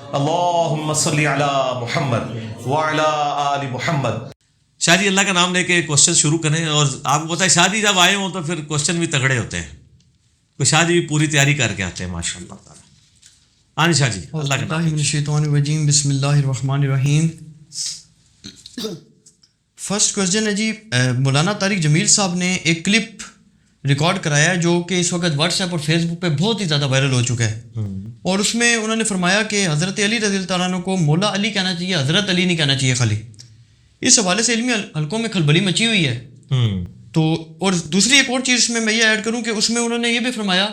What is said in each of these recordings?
اللہم صلی علی محمد وعلی آل محمد. شاہ جی اللہ کا نام لے کے کوشچن شروع کریں. اور آپ کو پتہ ہے شاہ جی جب آئے ہوں تو پھر کوشچن بھی تگڑے ہوتے ہیں. تو شاہ جی بھی پوری تیاری کر کے آتے ہیں ماشاء اللہ تعالیٰ. ہاں شاہ جی اللہ کا نام. من الشیطان الرجیم بسم اللہ الرحمن الرحیم. فرسٹ کوشچن ہے جی، مولانا طارق جمیل صاحب نے ایک کلپ ریکارڈ کرایا جو کہ اس وقت واٹس ایپ اور فیس بک پہ بہت ہی زیادہ وائرل ہو چکا ہے، اور اس میں انہوں نے فرمایا کہ حضرت علی رضی اللہ تعالیٰ عنہ کو مولا علی کہنا چاہیے، حضرت علی نہیں کہنا چاہیے خالی. اس حوالے سے علمی حلقوں میں کھلبلی مچی ہوئی ہے. تو اور دوسری ایک اور چیز میں یہ ایڈ کروں کہ اس میں انہوں نے یہ بھی فرمایا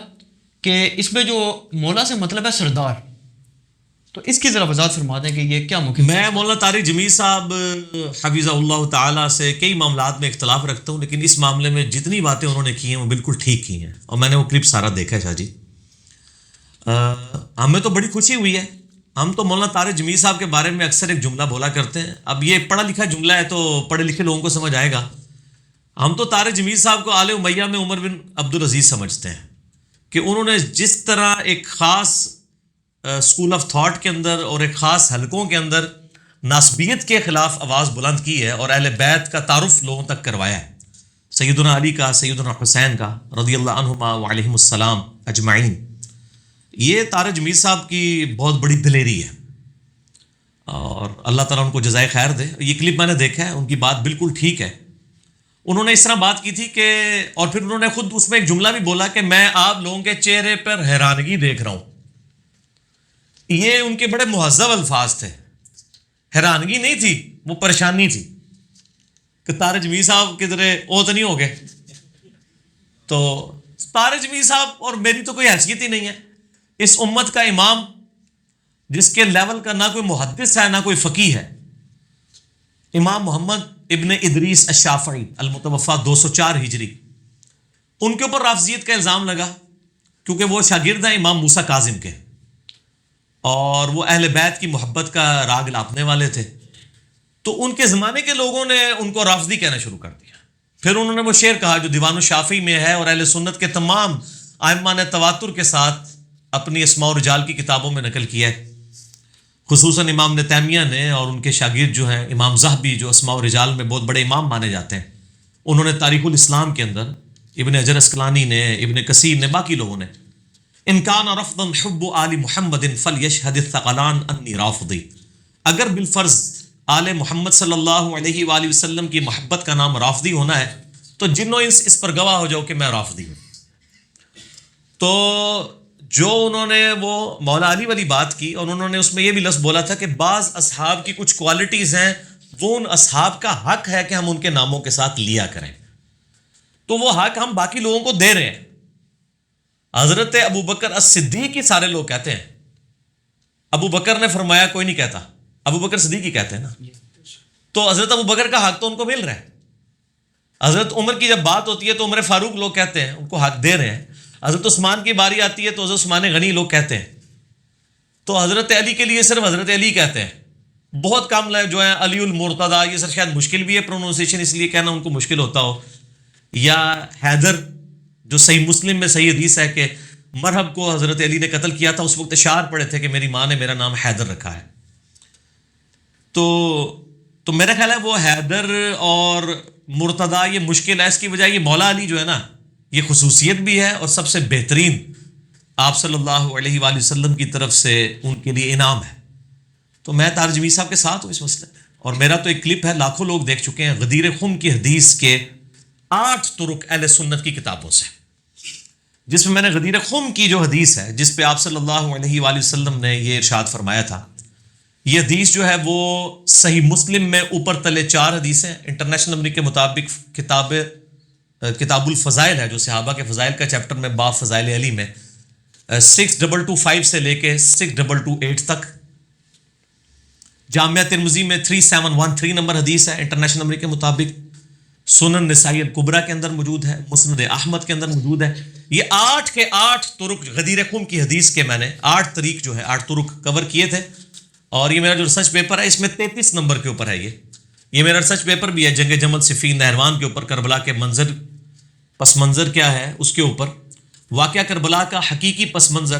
کہ اس میں جو مولا سے مطلب ہے سردار. تو اس کی ذرا وضاحت فرما دیں کہ یہ کیا ممکن. میں مولانا طارق جمیل صاحب حفظہ اللہ تعالیٰ سے کئی معاملات میں اختلاف رکھتا ہوں، لیکن اس معاملے میں جتنی باتیں انہوں نے کی ہیں وہ بالکل ٹھیک کی ہیں، اور میں نے وہ کلپ سارا دیکھا ہے. شاہ جی ہمیں تو بڑی خوشی ہوئی ہے. ہم تو مولانا طارق جمیل صاحب کے بارے میں اکثر ایک جملہ بولا کرتے ہیں. اب یہ پڑھا لکھا جملہ ہے تو پڑھے لکھے لوگوں کو سمجھ آئے گا. ہم تو طارق جمیل صاحب کو آل امیہ میں عمر بن عبدالعزیز سمجھتے ہیں کہ انہوں نے جس طرح ایک خاص اسکول آف تھاٹ کے اندر اور ایک خاص حلقوں کے اندر ناسبیت کے خلاف آواز بلند کی ہے اور اہل بیت کا تعارف لوگوں تک کروایا ہے، سیدنا علی کا، سیدنا حسین کا رضی اللہ عنہما وعلیہم السلام اجمعین. یہ طارق جمیل صاحب کی بہت بڑی دلیری ہے اور اللہ تعالیٰ ان کو جزائے خیر دے. یہ کلپ میں نے دیکھا ہے، ان کی بات بالکل ٹھیک ہے. انہوں نے اس طرح بات کی تھی کہ، اور پھر انہوں نے خود اس میں ایک جملہ بھی بولا کہ میں آپ لوگوں کے چہرے پر حیرانگی دیکھ رہا ہوں. یہ ان کے بڑے مہذب الفاظ تھے. حیرانگی نہیں تھی، وہ پریشانی تھی کہ طارق جمیل صاحب کدھر او تو نہیں ہو گئے. تو طارق جمیل صاحب اور میری تو کوئی حیثیت ہی نہیں ہے. اس امت کا امام جس کے لیول کا نہ کوئی محدث ہے نہ کوئی فقیہ ہے، امام محمد ابن ادریس الشافعی المتوفی 204 ہجری، ان کے اوپر رافضیت کا الزام لگا کیونکہ وہ شاگرد ہیں امام موسیٰ کاظم کے، اور وہ اہل بیت کی محبت کا راگ لاپنے والے تھے. تو ان کے زمانے کے لوگوں نے ان کو رافضی کہنا شروع کر دیا. پھر انہوں نے وہ شعر کہا جو دیوان الشافعی میں ہے اور اہل سنت کے تمام ائمہ نے تواتر کے ساتھ اپنی اسماء و رجال کی کتابوں میں نقل کیا ہے، خصوصاً امام ابن تیمیہ نے، اور ان کے شاگرد جو ہیں امام ذہبی جو اسماء و رجال میں بہت بڑے امام مانے جاتے ہیں، انہوں نے تاریخ الاسلام کے اندر، ابن حجر اسقلانی نے، ابن کثیر نے، باقی لوگوں نے، ان کان رفضا حب آل محمد فلیشہد الثقلان انی رافضی، اگر بالفرض آل محمد صلی اللہ علیہ وآلہ وسلم کی محبت کا نام رافضی ہونا ہے تو جنو انس اس پر گواہ ہو جاؤ کہ میں رافضی ہوں. تو جو انہوں نے وہ مولا علی والی بات کی، اور انہوں نے اس میں یہ بھی لفظ بولا تھا کہ بعض اصحاب کی کچھ کوالٹیز ہیں وہ ان اصحاب کا حق ہے کہ ہم ان کے ناموں کے ساتھ لیا کریں. تو وہ حق ہم باقی لوگوں کو دے رہے ہیں. حضرت ابو بکر الصدیق ہی سارے لوگ کہتے ہیں. ابو بکر نے فرمایا کوئی نہیں کہتا، ابو بکر صدیق ہی کہتے ہیں نا. تو حضرت ابو بکر کا حق تو ان کو مل رہا ہے. حضرت عمر کی جب بات ہوتی ہے تو عمر فاروق لوگ کہتے ہیں ان کو حق دے رہے ہیں. حضرت عثمان کی باری آتی ہے تو حضرت عثمان غنی لوگ کہتے ہیں. تو حضرت علی کے لیے صرف حضرت علی کہتے ہیں. بہت کم جو ہیں علی المرتضیٰ، یہ سر شاید مشکل بھی ہے پروننسیشن، اس لیے کہنا ان کو مشکل ہوتا ہو. یا حیدر جو صحیح مسلم میں صحیح حدیث ہے کہ مرحب کو حضرت علی نے قتل کیا تھا، اس وقت اشعار پڑے تھے کہ میری ماں نے میرا نام حیدر رکھا ہے. تو میرا خیال ہے وہ حیدر اور مرتضیٰ یہ مشکل ہے. اس کی وجہ یہ مولا علی جو ہے نا، یہ خصوصیت بھی ہے اور سب سے بہترین آپ صلی اللہ علیہ وآلہ وسلم کی طرف سے ان کے لیے انعام ہے. تو میں طارق جمیل صاحب کے ساتھ ہوں اس مسئلے میں. اور میرا تو ایک کلپ ہے، لاکھوں لوگ دیکھ چکے ہیں، غدیر خم کی حدیث کے 8 طرق اہل سنت کی کتابوں سے، جس میں میں نے غدیر خم کی جو حدیث ہے جس پہ آپ صلی اللہ علیہ وآلہ وسلم نے یہ ارشاد فرمایا تھا، یہ حدیث جو ہے وہ صحیح مسلم میں اوپر تلے 4 حدیثیں، انٹرنیشنل نمبر کے مطابق کتاب الفضائل ہے جو صحابہ کے فضائل کا چیپٹر میں باب فضائل علی میں 6225 سے لے کے 6228 تک. جامعہ ترمذی میں 3713 نمبر حدیث ہے انٹرنیشنل نمبر کے مطابق. سنن نسائی الکبریٰ کے اندر موجود ہے، مسند احمد کے اندر موجود ہے. یہ 8 کے 8 طرق غدیر خم کی حدیث کے میں نے 8 طریق جو ہے 8 طرق کور کیے تھے. اور یہ میرا جو ریسرچ پیپر ہے اس میں 33 نمبر کے اوپر ہے. یہ میرا ریسرچ پیپر بھی ہے جنگ جمل صفین نہروان کے اوپر، کربلا کے پس منظر کیا ہے اس کے اوپر، واقعہ کربلا کا حقیقی پس منظر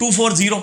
240,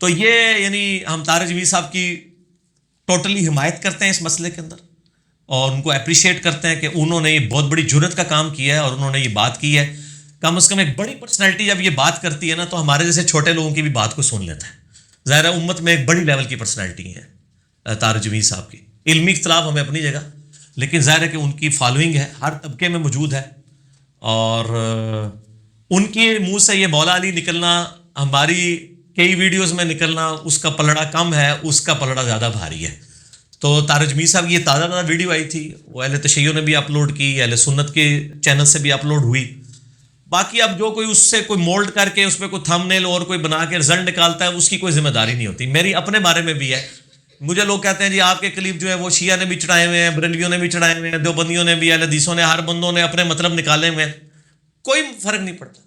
تو یہ یعنی ہم طارق جمیل صاحب کی ٹوٹلی حمایت کرتے ہیں اس مسئلے کے اندر, اور ان کو اپریشیٹ کرتے ہیں کہ انہوں نے یہ بہت بڑی جرت کا کام کیا ہے اور انہوں نے یہ بات کی ہے. کم از کم ایک بڑی پرسنالٹی جب یہ بات کرتی ہے نا تو ہمارے جیسے چھوٹے لوگوں کی بھی بات کو سن لیتا ہے. ظاہر امت میں ایک بڑی لیول کی پرسنالٹی ہے طارق جمیل صاحب کی. علمی اختلاف ہمیں اپنی جگہ, لیکن ظاہر ہے کہ ان کی فالوئنگ ہے, ہر طبقے میں موجود ہے, اور ان کے منہ سے یہ مولا علی نکلنا, ہماری کئی ویڈیوز میں نکلنا, اس کا پلڑا کم ہے, اس کا پلڑا زیادہ بھاری ہے. تو طارق جمیل صاحب کی یہ تازہ ویڈیو آئی تھی, وہ اہل تشیع نے بھی اپلوڈ کی, اہل سنت کے چینل سے بھی اپلوڈ ہوئی. باقی اب جو کوئی اس سے کوئی مولڈ کر کے اس پہ کوئی تھم نیل اور کوئی بنا کے رزلٹ نکالتا ہے, اس کی کوئی ذمہ داری نہیں ہوتی. میری اپنے بارے میں بھی ہے. مجھے لوگ کہتے ہیں جی آپ کے کلپ جو ہے وہ شیعہ نے بھی چڑھائے ہوئے ہیں, بریلویوں نے بھی چڑھائے ہوئے ہیں, دیوبندیوں نے بھی, اہل حدیثوں نے, ہر بندوں نے اپنے مطلب نکالے ہوئے ہیں. کوئی فرق نہیں پڑتا.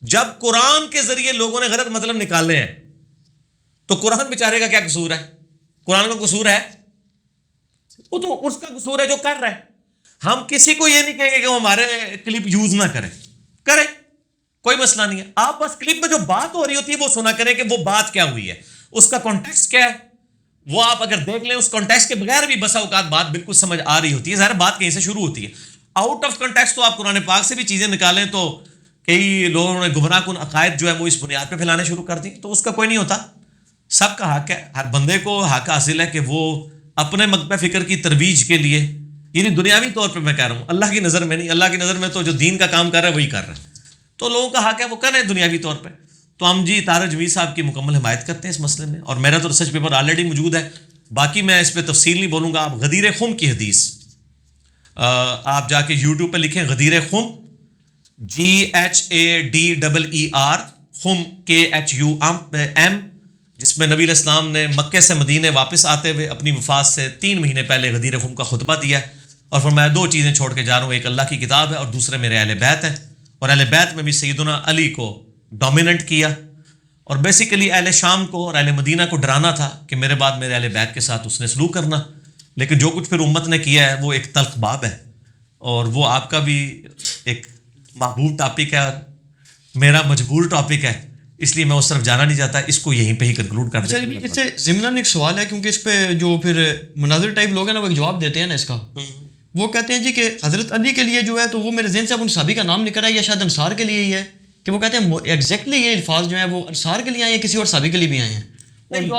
جب قرآن کے ذریعے لوگوں نے غلط مطلب نکالے ہیں تو قرآن بیچارے کا کیا قصور ہے؟ قرآن کا قصور ہے, وہ تو اس کا قصور ہے جو کر رہا ہے. ہم کسی کو یہ نہیں کہیں گے کہ وہ ہمارے کلپ یوز نہ کرے, کوئی مسئلہ نہیں ہے. آپ بس کلپ میں جو بات ہو رہی ہوتی ہے وہ سنا کریں کہ وہ بات کیا ہوئی ہے, اس کا کانٹیکسٹ کیا ہے, وہ آپ اگر دیکھ لیں اس کانٹیکسٹ کے بغیر بھی بسا اوقات بات بالکل سمجھ آ رہی ہوتی ہے. ظاہر بات کہیں سے شروع ہوتی ہے. آؤٹ آف کانٹیکسٹ تو آپ قرآن پاک سے بھی چیزیں نکالیں تو کئی لوگوں نے گمراہ کن عقائد جو ہے وہ اس بنیاد پہ پھیلانے شروع کر دی, تو اس کا کوئی نہیں ہوتا. سب کا حق ہے, ہر بندے کو حق حاصل ہے کہ وہ اپنے مکتب فکر کی ترویج کے لیے, یعنی دنیاوی طور پہ میں کہہ رہا ہوں, اللہ کی نظر میں نہیں, اللہ کی نظر میں تو جو دین کا کام کر رہا ہے وہی کر رہا ہے, تو لوگوں کا حق ہے وہ کریں دنیاوی طور پہ. تو ہم جی طارق جمیل صاحب کی مکمل حمایت کرتے ہیں اس مسئلے میں, اور میرا تو ریسرچ پیپر آلریڈی موجود ہے. باقی میں اس پہ تفصیل نہیں بولوں گا. آپ غدیر خم کی حدیث آپ جا کے یوٹیوب پہ لکھیں, غدیر خم, GHADEER, خم KHUM, جس میں نبی علیہ السلام نے مکے سے مدینے واپس آتے ہوئے اپنی وفات سے 3 مہینے پہلے غدیر خم کا خطبہ دیا اور فرمایا 2 چیزیں چھوڑ کے جا رہا ہوں, ایک اللہ کی کتاب ہے اور دوسرے میرے اہل بیت ہیں. اور اہل بیت میں بھی سیدنا علی کو ڈومیننٹ کیا, اور بیسیکلی اہل شام کو اور اہل مدینہ کو ڈرانا تھا کہ میرے بعد میرے اہل بیت کے ساتھ اس نے سلوک کرنا. لیکن جو کچھ پھر امت نے کیا ہے وہ ایک تلخ باب ہے, اور وہ آپ کا بھی ایک محبوب ٹاپک ہے اور میرا مجبور ٹاپک ہے, اس لیے میں اس طرف جانا نہیں چاہتا. اس کو یہیں پہ ہی کنکلوڈ کر دیں. اس سے ضمن ایک سوال ہے, کیونکہ اس پہ جو پھر مناظر ٹائپ لوگ ہیں نا وہ ایک جواب دیتے ہیں نا اس کا, وہ کہتے ہیں جی کہ حضرت علی کے لیے جو ہے, تو وہ میرے ذہن سے اب ان صحابی کا نام نکل رہا ہے یا شاید انصار کے لیے ہی ہے, کہ وہ کہتے ہیں ایگزیکٹلی یہ الفاظ جو ہیں وہ انصار کے لیے آئے ہیں, کسی اور صحابی کے لیے بھی آئے ہیں.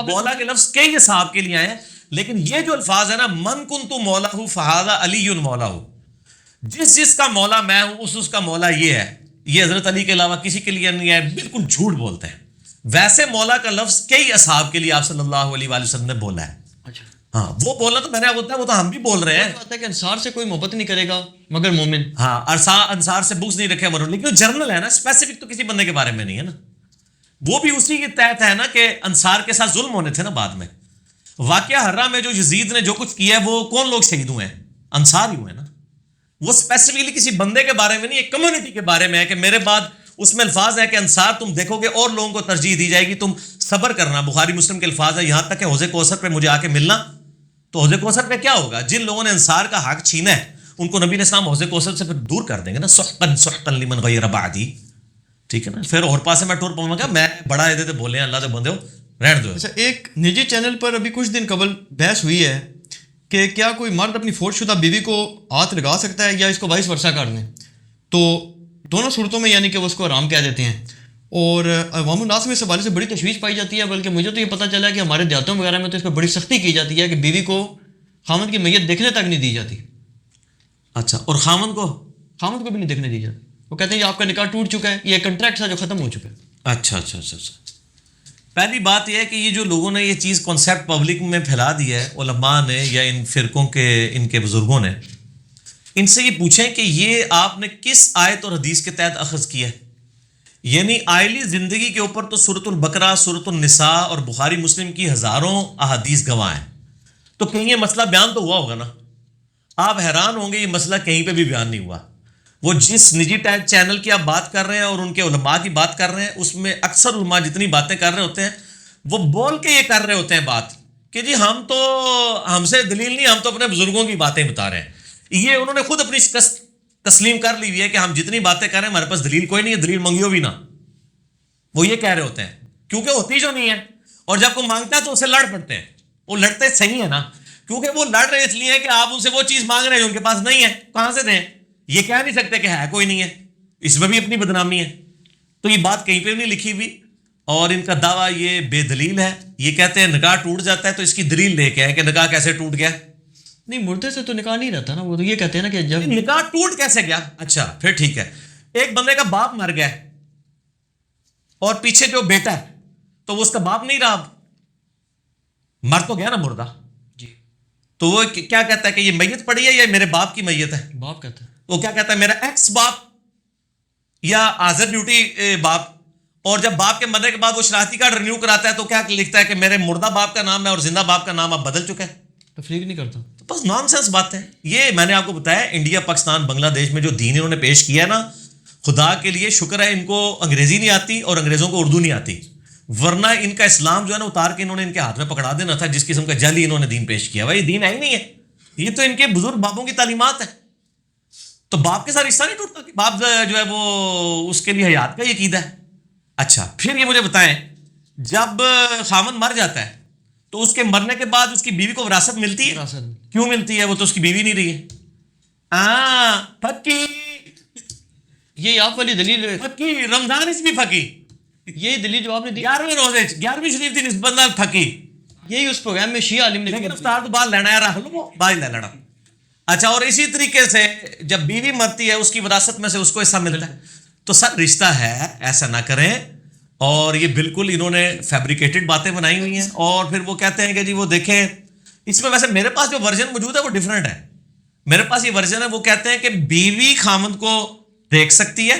مولا کے لفظ کئی صحاب کے لیے آئے ہیں, لیکن یہ جو الفاظ ہے نا, من کنت مولا فہذا علی مولا, جس کا مولا میں ہوں اس کا مولا یہ ہے, یہ حضرت علی کے علاوہ کسی کے لیے نہیں ہے. بالکل جھوٹ بولتے ہیں. ویسے مولا کا لفظ کئی اصحاب کے لیے آپ صلی اللہ علیہ وآلہ وسلم نے بولا ہے. ہاں وہ بولنا تو میں نے ہوتا ہے, وہ تو ہم بھی بول رہے ہیں. بات ہے کہ انصار سے کوئی محبت نہیں کرے گا مگر مومن. ہاں انصار سے بغض نہیں رکھے مرون, لیکن جرنل ہے نا, اسپیسیفک تو کسی بندے کے بارے میں نہیں ہے نا. وہ بھی اسی کے تحت ہے نا کہ انصار کے ساتھ ظلم ہونے تھے نا بعد میں. واقعہ حرہ میں جو یزید نے جو کچھ کیا ہے وہ کون لوگ شہید ہوئے ہیں؟ انصار ہی ہوئے نا. وہ اسپیسیفکلی کسی بندے کے بارے میں نہیں, ایک کمیونٹی کے بارے میں ہے کہ میرے بعد اس میں الفاظ ہے کہ انصار تم دیکھو گے اور لوگوں کو ترجیح دی جائے گی, تم صبر کرنا. بخاری مسلم کے الفاظ ہے, یہاں تک کہ حوض کوثر پہ مجھے آ کے ملنا. تو حوض کوثر پہ کیا ہوگا؟ جن لوگوں نے انصار کا حق چھینا ہے ان کو نبی علیہ السلام حوض کوثر سے پھر دور کر دیں گے نا. سحقا سحقا لمن غیر بعدی, ٹھیک ہے نا. پھر اور پاسے میں ٹور پاؤں گا, میں بڑا عہدے تے بولے اللہ دے بندے ہو رہن دو. اچھا, ایک نجی چینل پر ابھی کچھ دن قبل بحث ہوئی ہے کہ کیا کوئی مرد اپنی فوت شدہ بیوی کو ہاتھ لگا سکتا ہے یا اس کو وائس ورثہ کر دیں. تو دونوں صورتوں میں یعنی کہ وہ اس کو حرام کہہ دیتے ہیں, اور عوام الناس میں اس حوالے سے بڑی تشویش پائی جاتی ہے. بلکہ مجھے تو یہ پتہ چلا ہے کہ ہمارے دیہاتوں وغیرہ میں تو اس پہ بڑی سختی کی جاتی ہے کہ بیوی کو خامد کی میت دیکھنے تک نہیں دی جاتی. اچھا, اور خامد کو بھی نہیں دیکھنے دی جاتی. وہ کہتے ہیں یہ آپ کا نکاح ٹوٹ چکا ہے, یہ ایک کنٹریکٹ تھا جو ختم ہو چکا ہے. اچھا. پہلی بات یہ ہے کہ یہ جو لوگوں نے یہ چیز کانسیپٹ پبلک میں پھیلا دیا ہے, علماء نے یا ان فرقوں کے ان کے بزرگوں نے, ان سے یہ پوچھیں کہ یہ آپ نے کس آیت اور حدیث کے تحت اخذ کیا ہے. یعنی آئلی زندگی کے اوپر تو سورۃ البقرہ, سورۃ النساء اور بخاری مسلم کی ہزاروں احادیث گواہ ہیں, تو کہیں یہ مسئلہ بیان تو ہوا ہوگا نا. آپ حیران ہوں گے یہ مسئلہ کہیں پہ بھی بیان نہیں ہوا. وہ جس نجی چینل کی آپ بات کر رہے ہیں اور ان کے علماء کی بات کر رہے ہیں, اس میں اکثر علماء جتنی باتیں کر رہے ہوتے ہیں وہ بول کے یہ کر رہے ہوتے ہیں بات کہ جی ہم سے دلیل نہیں, ہم تو اپنے بزرگوں کی باتیں بتا رہے ہیں. یہ انہوں نے خود اپنی شکست تسلیم کر لی ہوئی ہے کہ ہم جتنی باتیں کر رہے ہیں ہمارے پاس دلیل کوئی نہیں ہے, دلیل منگیو بھی نہ. وہ یہ کہہ رہے ہوتے ہیں کیونکہ ہوتی جو نہیں ہے. اور جب کوئی مانگتا ہے تو اسے لڑ پڑتے ہیں. وہ لڑتے صحیح ہے نا, کیونکہ وہ لڑ رہے اس لیے کہ آپ ان سے وہ چیز مانگ رہے ہیں جو ان کے پاس نہیں ہے. کہاں سے دیں؟ یہ کہہ نہیں سکتے کہ ہے کوئی نہیں ہے, اس میں بھی اپنی بدنامی ہے. تو یہ بات کہیں پہ بھی نہیں لکھی ہوئی, اور ان کا دعویٰ یہ بے دلیل ہے. یہ کہتے ہیں نکاح ٹوٹ جاتا ہے تو اس کی دلیل لے کے آئے کہ نکاح کیسے ٹوٹ گیا. نہیں, مردے سے تو نکاح نہیں رہتا نا, وہ تو یہ کہتے ہیں نا کہ جب نکاح ٹوٹ کیسے گیا. اچھا پھر ٹھیک ہے, ایک بندے کا باپ مر گیا اور پیچھے جو بیٹا ہے تو وہ اس کا باپ نہیں رہا, مر تو گیا نا مردہ. جی, تو وہ کیا کہتا ہے کہ یہ میت پڑی ہے یا میرے باپ کی میت ہے؟ باپ کہتا ہے. وہ کیا کہتا ہے, میرا ایکس باپ یا حاضر ڈیوٹی باپ. اور جب باپ کے مرنے کے بعد وہ شناختی کارڈ رینیو کراتا ہے تو کیا لکھتا ہے کہ میرے مردہ باپ کا نام ہے اور زندہ باپ کا نام اب بدل چکا ہے. تفریق نہیں کرتا. تو بس نان سینس بات ہے. یہ میں نے آپ کو بتایا, انڈیا پاکستان بنگلہ دیش میں جو دین انہوں نے پیش کیا ہے نا, خدا کے لیے شکر ہے ان کو انگریزی نہیں آتی اور انگریزوں کو اردو نہیں آتی, ورنہ ان کا اسلام جو ہے نا اتار کے انہوں نے ان کے ہاتھ میں پکڑا دینا تھا. جس قسم کا جعلی انہوں نے دین پیش کیا, بھائی دین ہے ہی نہیں ہے, یہ تو ان کے بزرگ باپوں کی تعلیمات ہے. تو باپ کے ساتھ رشتہ نہیں ٹوٹتا کہ باپ جو ہے وہ اس کے لیے حیات کا یہ عقیدہ ہے. اچھا پھر یہ مجھے بتائیں, جب خامن مر جاتا ہے تو اس کے مرنے کے بعد اس کی بیوی کو وراثت ملتی ہے؟ کیوں ملتی ہے؟ وہ تو اس کی بیوی نہیں رہی ہے. پکی یہ آپ والی دلیل, پکی رمضان اس بھی پھکی, یہی دلیل جو آپ نے دی 11ویں روزے 11ویں شریف دی نسبت نال پھکی. یہی اس پروگرام میں شیعہ عالم نے, لیکن افطار تو بعد لینا ہے, رہ لو بعد لے لینا. اچھا, اور اسی طریقے سے جب بیوی مرتی ہے اس کی وراثت میں سے اس کو حصہ ملتا ہے. تو سر رشتہ ہے, ایسا نہ کریں. اور یہ بالکل انہوں نے فیبریکیٹڈ باتیں بنائی ہوئی ہیں, اور پھر وہ کہتے ہیں کہ جی وہ دیکھیں اس میں, ویسے میرے پاس جو ورژن موجود ہے وہ ڈیفرنٹ ہے. میرے پاس یہ ورژن ہے, وہ کہتے ہیں کہ بیوی خامند کو دیکھ سکتی ہے,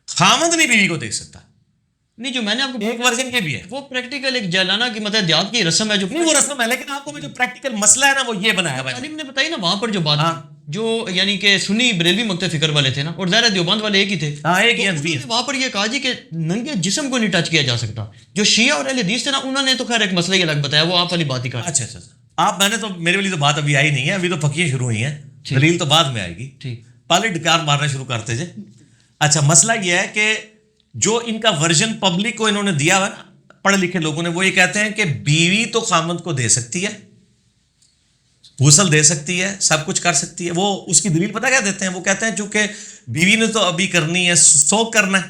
خامند نہیں بیوی کو دیکھ سکتا. نہیں, جو میں نے آپ کو ایک ورژن یہ بھی ہے, وہ پریکٹیکل ایک جیلانہ کی مطلب دیہات کی رسم ہے جو نہیں وہ رسم ہے, لیکن آپ کو میں جو پریکٹیکل مسئلہ ہے نا وہ یہ بنایا ہوا ہے. عالم نے بتائی نا وہاں پر جو بات جو یعنی کہ سنی بریلوی مکتب فکر والے تھے نا, اور ظاہر دیوبند والے ایک ہی تھے. ایک ہی انہوں نے وہاں پر یہ کہا جی کہ ننگے جسم کو نہیں ٹچ کیا جا سکتا. جو شیعہ اور اہل حدیث تھے نا, انہوں نے تو خیر ایک مسئلہ ہی الگ بتایا, وہ آپ والی بات ہی کہا. اچھا اچھا, آپ میں نے تو میرے والی تو بات ابھی آئی نہیں ہے, ابھی تو پھکیاں شروع ہوئی ہیں, دلیل تو بعد میں آئے گی. ٹھیک, پہلے ڈکار مارنا شروع کرتے تھے. اچھا, مسئلہ یہ ہے کہ جو ان کا ورژن پبلک کو انہوں نے دیا ہوا نا پڑھے لکھے لوگوں نے, وہ یہ کہتے ہیں کہ بیوی تو خامند کو دے سکتی ہے, غسل دے سکتی ہے, سب کچھ کر سکتی ہے. وہ اس کی دلیل پتہ کیا دیتے ہیں, وہ کہتے ہیں چونکہ بیوی نے تو ابھی کرنی ہے, سوگ کرنا ہے,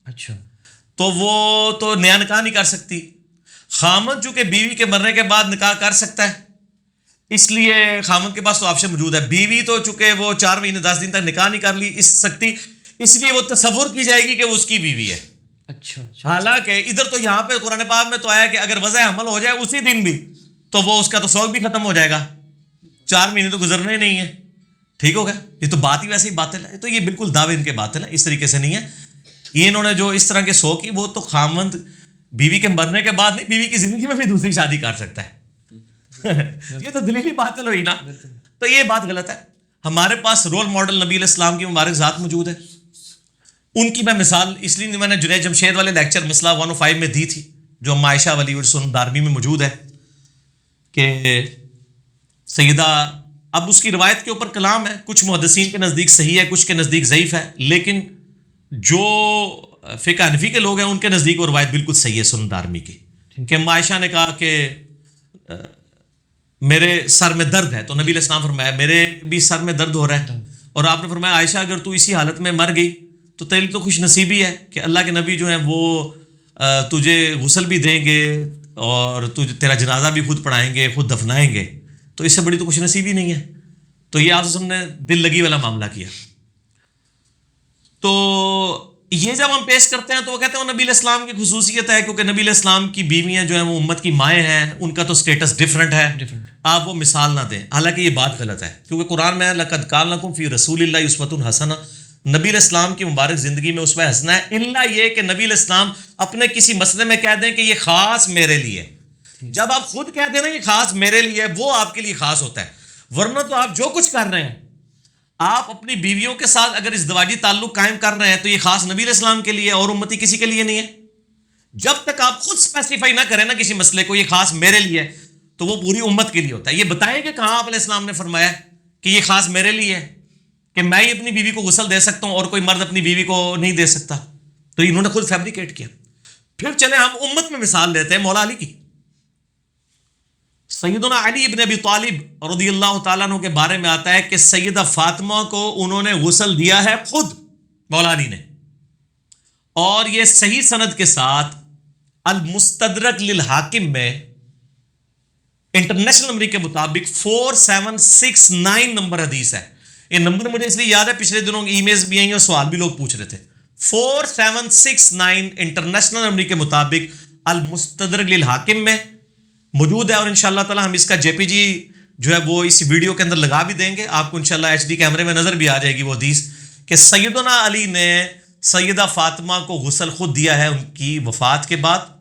اچھا تو وہ تو نیا نکاح نہیں کر سکتی. خامند چونکہ بیوی کے مرنے کے بعد نکاح کر سکتا ہے, اس لیے خامند کے پاس تو آپشن موجود ہے. بیوی تو چونکہ وہ 4 مہینے 10 دن تک نکاح نہیں کر سکتی, اس لیے وہ تصور کی جائے گی کہ وہ اس کی بیوی ہے. اچھا, حالانکہ ادھر تو یہاں پہ قرآن پاک میں تو آیا کہ اگر وضع حمل ہو جائے اسی دن بھی تو وہ اس کا تو سوگ بھی ختم ہو جائے گا, 4 مہینے تو گزرنے ہی نہیں ہے. ٹھیک ہو گیا, یہ تو بات ہی ویسے ہی باطل ہے. تو یہ بالکل دعوے ان کے باطل ہے, اس طریقے سے نہیں ہے. یہ انہوں نے جو اس طرح کے سو کی, وہ تو خامند بیوی کے مرنے کے بعد نہیں, بیوی کی زندگی میں بھی دوسری شادی کر سکتا ہے. یہ تو دلیل باطل ہوئی نا. تو یہ بات غلط ہے. ہمارے پاس رول ماڈل نبی علیہ السلام کی مبارک ذات موجود ہے. ان کی میں مثال اس لیے میں نے جنید جمشید والے لیکچر مسئلہ 105 میں دی تھی, جو عائشہ ولی سنن دارمی میں موجود ہے, کہ سیدہ, اب اس کی روایت کے اوپر کلام ہے, کچھ محدثین کے نزدیک صحیح ہے, کچھ کے نزدیک ضعیف ہے, لیکن جو فقہ حنفی کے لوگ ہیں ان کے نزدیک وہ روایت بالکل صحیح ہے سنن دارمی کی, کہ عائشہ نے کہا کہ میرے سر میں درد ہے, تو نبی علیہ السلام فرمایا میرے بھی سر میں درد ہو رہا ہے, اور آپ نے فرمایا عائشہ اگر تو اسی حالت میں مر گئی تو تیری تو خوش نصیبی ہے کہ اللہ کے نبی جو ہیں وہ تجھے غسل بھی دیں گے اور تیرا جنازہ بھی خود پڑھائیں گے, خود دفنائیں گے, تو اس سے بڑی تو خوش نصیبی نہیں ہے. تو یہ آپ نے دل لگی والا معاملہ کیا. تو یہ جب ہم پیش کرتے ہیں تو وہ کہتے ہیں وہ نبی علیہ السلام کی خصوصیت ہے, کیونکہ نبی علیہ السلام کی بیویاں جو ہیں وہ امت کی مائیں ہیں, ان کا تو سٹیٹس ڈفرنٹ ہے, آپ وہ مثال نہ دیں. حالانکہ یہ بات غلط ہے, کیونکہ قرآن میں لقد کان لکم فی رسول اللہ اسوۃ حسنہ, نبی علیہ السلام کی مبارک زندگی میں اسوہ حسنہ ہے, الا یہ کہ نبی علیہ السلام اپنے کسی مسئلے میں کہہ دیں کہ یہ خاص میرے لیے. جب آپ خود کہہ دیں نا یہ خاص میرے لیے, وہ آپ کے لیے خاص ہوتا ہے. ورنہ تو آپ جو کچھ کر رہے ہیں, آپ اپنی بیویوں کے ساتھ اگر ازدواجی تعلق قائم کر رہے ہیں تو یہ خاص نبی علیہ السلام کے لیے اور امتی کسی کے لیے نہیں ہے. جب تک آپ خود اسپیسیفائی نہ کریں نا کسی مسئلے کو یہ خاص میرے لیے, تو وہ پوری امت کے لیے ہوتا ہے. یہ بتائیں کہ کہاں آپ علیہ السلام نے فرمایا کہ یہ خاص میرے لیے ہے, کہ میں ہی اپنی بیوی کو غسل دے سکتا ہوں اور کوئی مرد اپنی بیوی کو نہیں دے سکتا. تو انہوں نے خود فیبریکیٹ کیا. پھر چلے ہم امت میں مثال لیتے ہیں مولا علی کی. سیدنا علی ابن ابی طالب رضی اللہ تعالیٰ عنہ کے بارے میں آتا ہے کہ سیدہ فاطمہ کو انہوں نے غسل دیا ہے خود مولا علی نے, اور یہ صحیح سند کے ساتھ المستدرک للحاکم میں انٹرنیشنل نمبر کے مطابق 4769 نمبر حدیث ہے. یہ نمبر مجھے اس لیے یاد ہے, پچھلے دنوں ای میلز بھی آئی اور سوال بھی لوگ پوچھ رہے تھے. 4769 انٹرنیشنل نمبر کے مطابق المستدرک للحاکم میں موجود ہے, اور انشاءاللہ تعالی ہم اس کا جے پی جی جو ہے وہ اس ویڈیو کے اندر لگا بھی دیں گے, آپ کو انشاءاللہ ایچ ڈی کیمرے میں نظر بھی آ جائے گی وہ حدیث کہ سیدنا علی نے سیدہ فاطمہ کو غسل خود دیا ہے ان کی وفات کے بعد,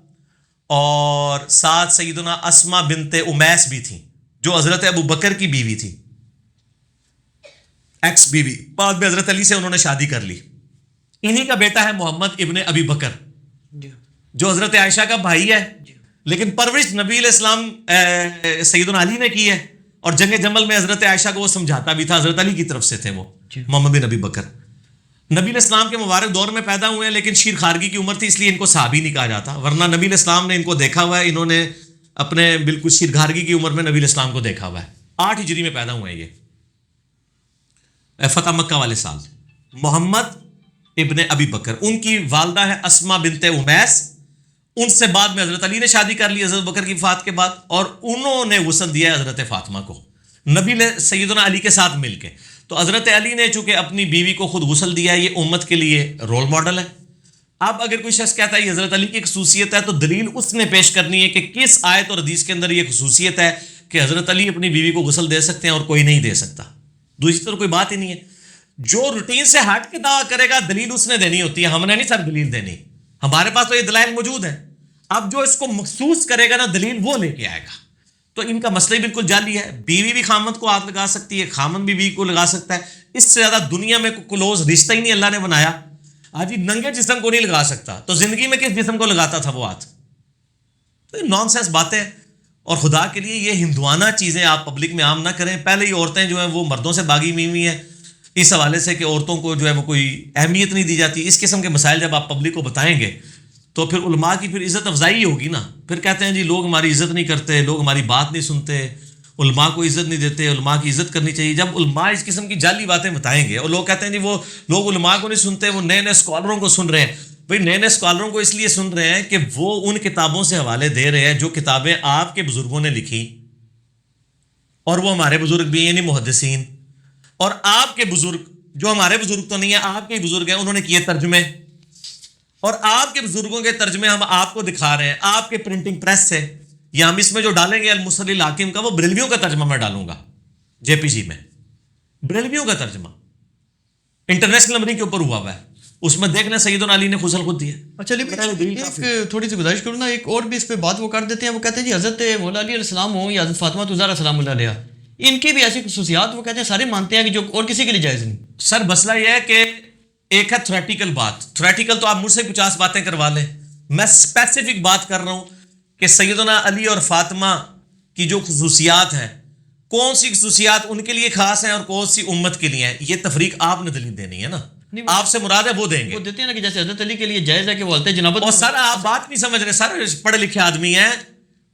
اور ساتھ سیدنا اسما بنت امیس بھی تھیں جو حضرت ابو بکر کی بیوی تھی, ایکس بیوی, بعد میں حضرت علی سے انہوں نے شادی کر لی. انہی کا بیٹا ہے محمد ابن ابی بکر جو حضرت عائشہ کا بھائی ہے, لیکن پرورش نبی علیہ السلام سیدنا علی نے کی ہے, اور جنگ جمل میں حضرت عائشہ کو وہ سمجھاتا بھی تھا, حضرت علی کی طرف سے تھے وہ محمد بن ابی بکر. نبی علیہ السلام کے مبارک دور میں پیدا ہوئے ہیں, لیکن شیر خارگی کی عمر تھی اس لیے ان کو صحابی نہیں کہا جاتا, ورنہ نبی علیہ السلام نے ان کو دیکھا ہوا ہے, انہوں نے اپنے بالکل شیر خارگی کی عمر میں نبی علیہ السلام کو دیکھا ہوا ہے. 8 ہجری میں پیدا ہوئے ہیں یہ, فتح مکہ والے سال. محمد ابن ابی بکر, ان کی والدہ ہے اسما بنت امیس, ان سے بعد میں حضرت علی نے شادی کر لی حضرت بکر کی وفات کے بعد, اور انہوں نے غسل دیا ہے حضرت فاطمہ کو نبی نے سیدنا علی کے ساتھ مل کے. تو حضرت علی نے چونکہ اپنی بیوی کو خود غسل دیا ہے, یہ امت کے لیے رول ماڈل ہے. اب اگر کوئی شخص کہتا ہے یہ حضرت علی کی خصوصیت ہے, تو دلیل اس نے پیش کرنی ہے کہ کس آیت اور حدیث کے اندر یہ خصوصیت ہے کہ حضرت علی اپنی بیوی کو غسل دے سکتے ہیں اور کوئی نہیں دے سکتا. دوسری طرف کوئی بات ہی نہیں ہے. جو روٹین سے ہٹ کے دعویٰ کرے گا دلیل اس نے دینی ہوتی ہے, ہم نے نہیں سر دلیل دینی, ہمارے پاس تو یہ دلائل موجود ہیں. اب جو اس کو مخصوص کرے گا نا دلیل وہ لے کے آئے گا. تو ان کا مسئلہ ہی بالکل جعلی ہے. بیوی بھی خامند کو ہاتھ لگا سکتی ہے, خامند بھی بیوی کو لگا سکتا ہے, اس سے زیادہ دنیا میں کوئی کلوز رشتہ ہی نہیں اللہ نے بنایا. آج ہی ننگے جسم کو نہیں لگا سکتا, تو زندگی میں کس جسم کو لگاتا تھا وہ ہاتھ؟ تو یہ نان سینس باتیں, اور خدا کے لیے یہ ہندوانہ چیزیں آپ پبلک میں عام نہ کریں. پہلے ہی عورتیں جو ہیں وہ مردوں سے باغی ہوئی ہیں اس حوالے سے کہ عورتوں کو جو ہے وہ کوئی اہمیت نہیں دی جاتی. اس قسم کے مسائل جب آپ پبلک کو بتائیں گے تو پھر علماء کی پھر عزت افزائی ہوگی نا. پھر کہتے ہیں جی لوگ ہماری عزت نہیں کرتے, لوگ ہماری بات نہیں سنتے, علماء کو عزت نہیں دیتے, علماء کی عزت کرنی چاہیے. جب علماء اس قسم کی جعلی باتیں بتائیں گے اور لوگ کہتے ہیں جی وہ لوگ علماء کو نہیں سنتے, وہ نئے نئے اسکالروں کو سن رہے ہیں. بھائی نئے نئے اسکالروں کو اس لیے سن رہے ہیں کہ وہ ان کتابوں سے حوالے دے رہے ہیں جو کتابیں آپ کے بزرگوں نے لکھی, اور وہ ہمارے بزرگ بھی ہیں یعنی محدثین, اور آپ کے بزرگ جو ہمارے بزرگ تو نہیں ہیں, آپ کے بزرگ ہیں, انہوں نے کیے ترجمے, اور آپ کے بزرگوں کے ترجمے ہم آپ کو دکھا رہے ہیں آپ کے پرنٹنگ پریس سے. یا ہم اس میں جو ڈالیں گے المصلی الحاکم کا, وہ بریلویوں کا ترجمہ میں ڈالوں گا جے پی جی میں, بریلویوں کا ترجمہ انٹرنیشنل نمبر کے اوپر ہوا ہے, اس میں دیکھنا سیدنا علی نے غسل خود دیا. اچھا ایک تھوڑی سی گزارش کروں نا, ایک اور بھی اس پہ بات وہ کر دیتے ہیں. وہ کہتے ہیں جی حضرت مولا علی علیہ السلام ہوں یا حضرت فاطمہ الزہرا سلام اللہ علیہا, ان کی بھی ایسی خصوصیات وہ کہتے ہیں سارے مانتے ہیں کہ جو اور کسی کے لیے جائز نہیں. سر مسئلہ یہ ہے کہ ایک ہے تھریٹیکل بات. تھریٹیکل تو آپ مجھ سے 50 باتیں کروا لیں, میں اسپیسیفک بات کر رہا ہوں کہ سیدنا علی اور فاطمہ کی جو خصوصیات ہیں, کون سی خصوصیات ان کے لیے خاص ہیں اور کون سی امت کے لیے ہیں. یہ تفریق آپ نے دلیل دینی ہے نا, آپ سے مراد ہے وہ دیں گے. وہ دیتے ہیں نا کہ جیسے حضرت علی کے لیے جائز ہے کہ وہ حضرت جنابت. اور سر آپ بات نہیں سمجھ رہے, سر پڑھے لکھے آدمی ہیں,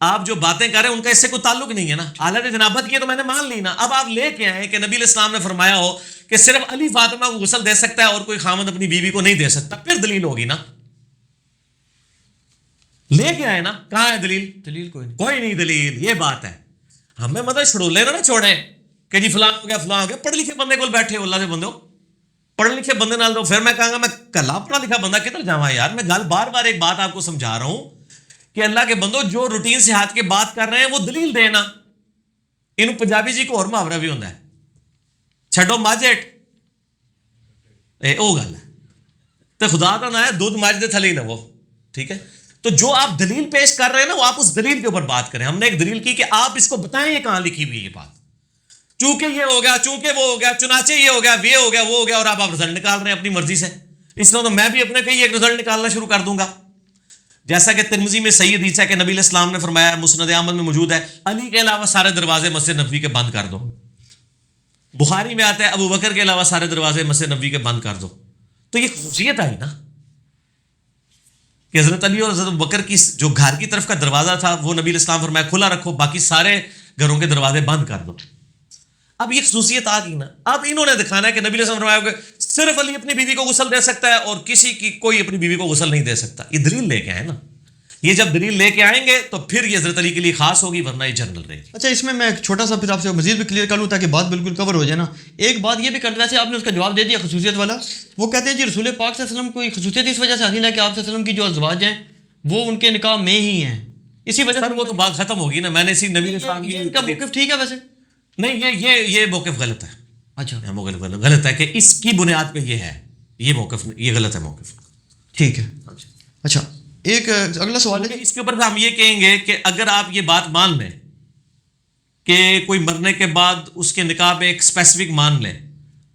آپ جو باتیں کر رہے ہیں ان کا اس سے کوئی تعلق نہیں ہے نا. حالت جنابت کی تو میں نے مان لی نا. اب آپ لے کے آئے کہ نبی علیہ السلام نے فرمایا ہو کہ صرف علی فاطمہ کو غسل دے سکتا ہے اور کوئی خامند اپنی بیوی کو نہیں دے سکتا, پھر دلیل ہوگی نا. لے کے آئے نا, کہاں ہے دلیل؟ دلیل کوئی نہیں دلیل. یہ بات ہے, ہمیں مطلب چھڑولے نہ چھوڑیں کہ جی فلاں ہو گیا فلاں ہو گیا. پڑھے لکھے بندے کو بیٹھے ہو, اللہ کے بندے ہو, پڑھے لکھے بندے نال دو. پھر میں کہاں گا میں کلا پڑھا لکھا بندہ کدھر جاواں یار. میں گل بار بار ایک بات آپ کو سمجھا رہا ہوں کہ اللہ کے بندو جو روٹین سے ہاتھ کے بات کر رہے ہیں وہ دلیل دینا. انہوں پنجابی جی کو اور محاورہ بھی ہوتا ہے, چھڈو ماجٹ, وہ گل ہے تو خدا کا نام ہے دودھ ماج دے تھلے نہ وہ, ٹھیک ہے. تو جو آپ دلیل پیش کر رہے ہیں نا وہ آپ اس دلیل کے اوپر بات کریں. ہم نے ایک دلیل کی کہ آپ اس کو بتائیں یہ کہاں لکھی ہوئی ہے یہ بات. چونکہ یہ ہو گیا, چونکہ وہ ہو گیا, چنانچہ یہ ہو گیا, یہ ہو گیا, وہ ہو گیا, اور آپ رزلٹ نکال رہے ہیں اپنی مرضی سے. اس طرح تو میں بھی اپنے کہیں ایک رزلٹ نکالنا شروع کر دوں گا. جیسا کہ ترمذی میں صحیح حدیث ہے کہ نبی علیہ السلام نے فرمایا, مسند احمد میں موجود ہے, علی کے علاوہ سارے دروازے مسجد نبوی کے بند کر دو. بخاری میں آتا ہے ابو بکر کے علاوہ سارے دروازے مسجد نبوی کے بند کر دو. تو یہ خصوصیت آئی نا. کہ حضرت علی اور حضرت بکر کی جو گھر کی طرف کا دروازہ تھا وہ نبی علیہ السلام فرمایا کھلا رکھو، باقی سارے گھروں کے دروازے بند کر دو. اب یہ خصوصیت آ گئی نا. اب انہوں نے دکھانا ہے کہ نبی علیہ السلام فرمایا کہ صرف علی اپنی بیوی کو غسل دے سکتا ہے اور کسی کی کوئی اپنی بیوی کو غسل نہیں دے سکتا. یہ دلیل لے کے آئے نا. یہ جب دلیل لے کے آئیں گے تو پھر یہ حضرت علی کے لیے خاص ہوگی، ورنہ یہ جنرل رہے گی. اچھا اس میں ایک چھوٹا سا پھر آپ سے مزید بھی کلیئر کر لوں تاکہ بات بالکل کور ہو جائے نا. ایک بات یہ بھی کرتے ویسے آپ نے اس کا جواب دے دیا خصوصیت والا. وہ کہتے ہیں جی رسول پاک صلی اللہ علیہ وسلم کو خصوصیت اس وجہ سے حاصل ہے کہ آپ صلی اللہ علیہ وسلم کی جو ازواج ہیں وہ ان کے نکاح میں ہی ہیں، اسی وجہ سے وہ تو بات ختم ہوگی نا. میں نے اسی نبی علیہ السلام کی کا موقف ٹھیک ہے ویسے نہیں، یہ موقف غلط ہے. اچھا غلط ہے کہ اس کی بنیاد پہ یہ ہے، یہ موقف یہ غلط ہے موقف. ٹھیک ہے. اچھا ایک اگلا سوال ہے اس کے اوپر ہم یہ کہیں گے کہ اگر آپ یہ بات مان لیں کہ کوئی مرنے کے بعد اس کے نکاح میں ایک اسپیسیفک مان لیں،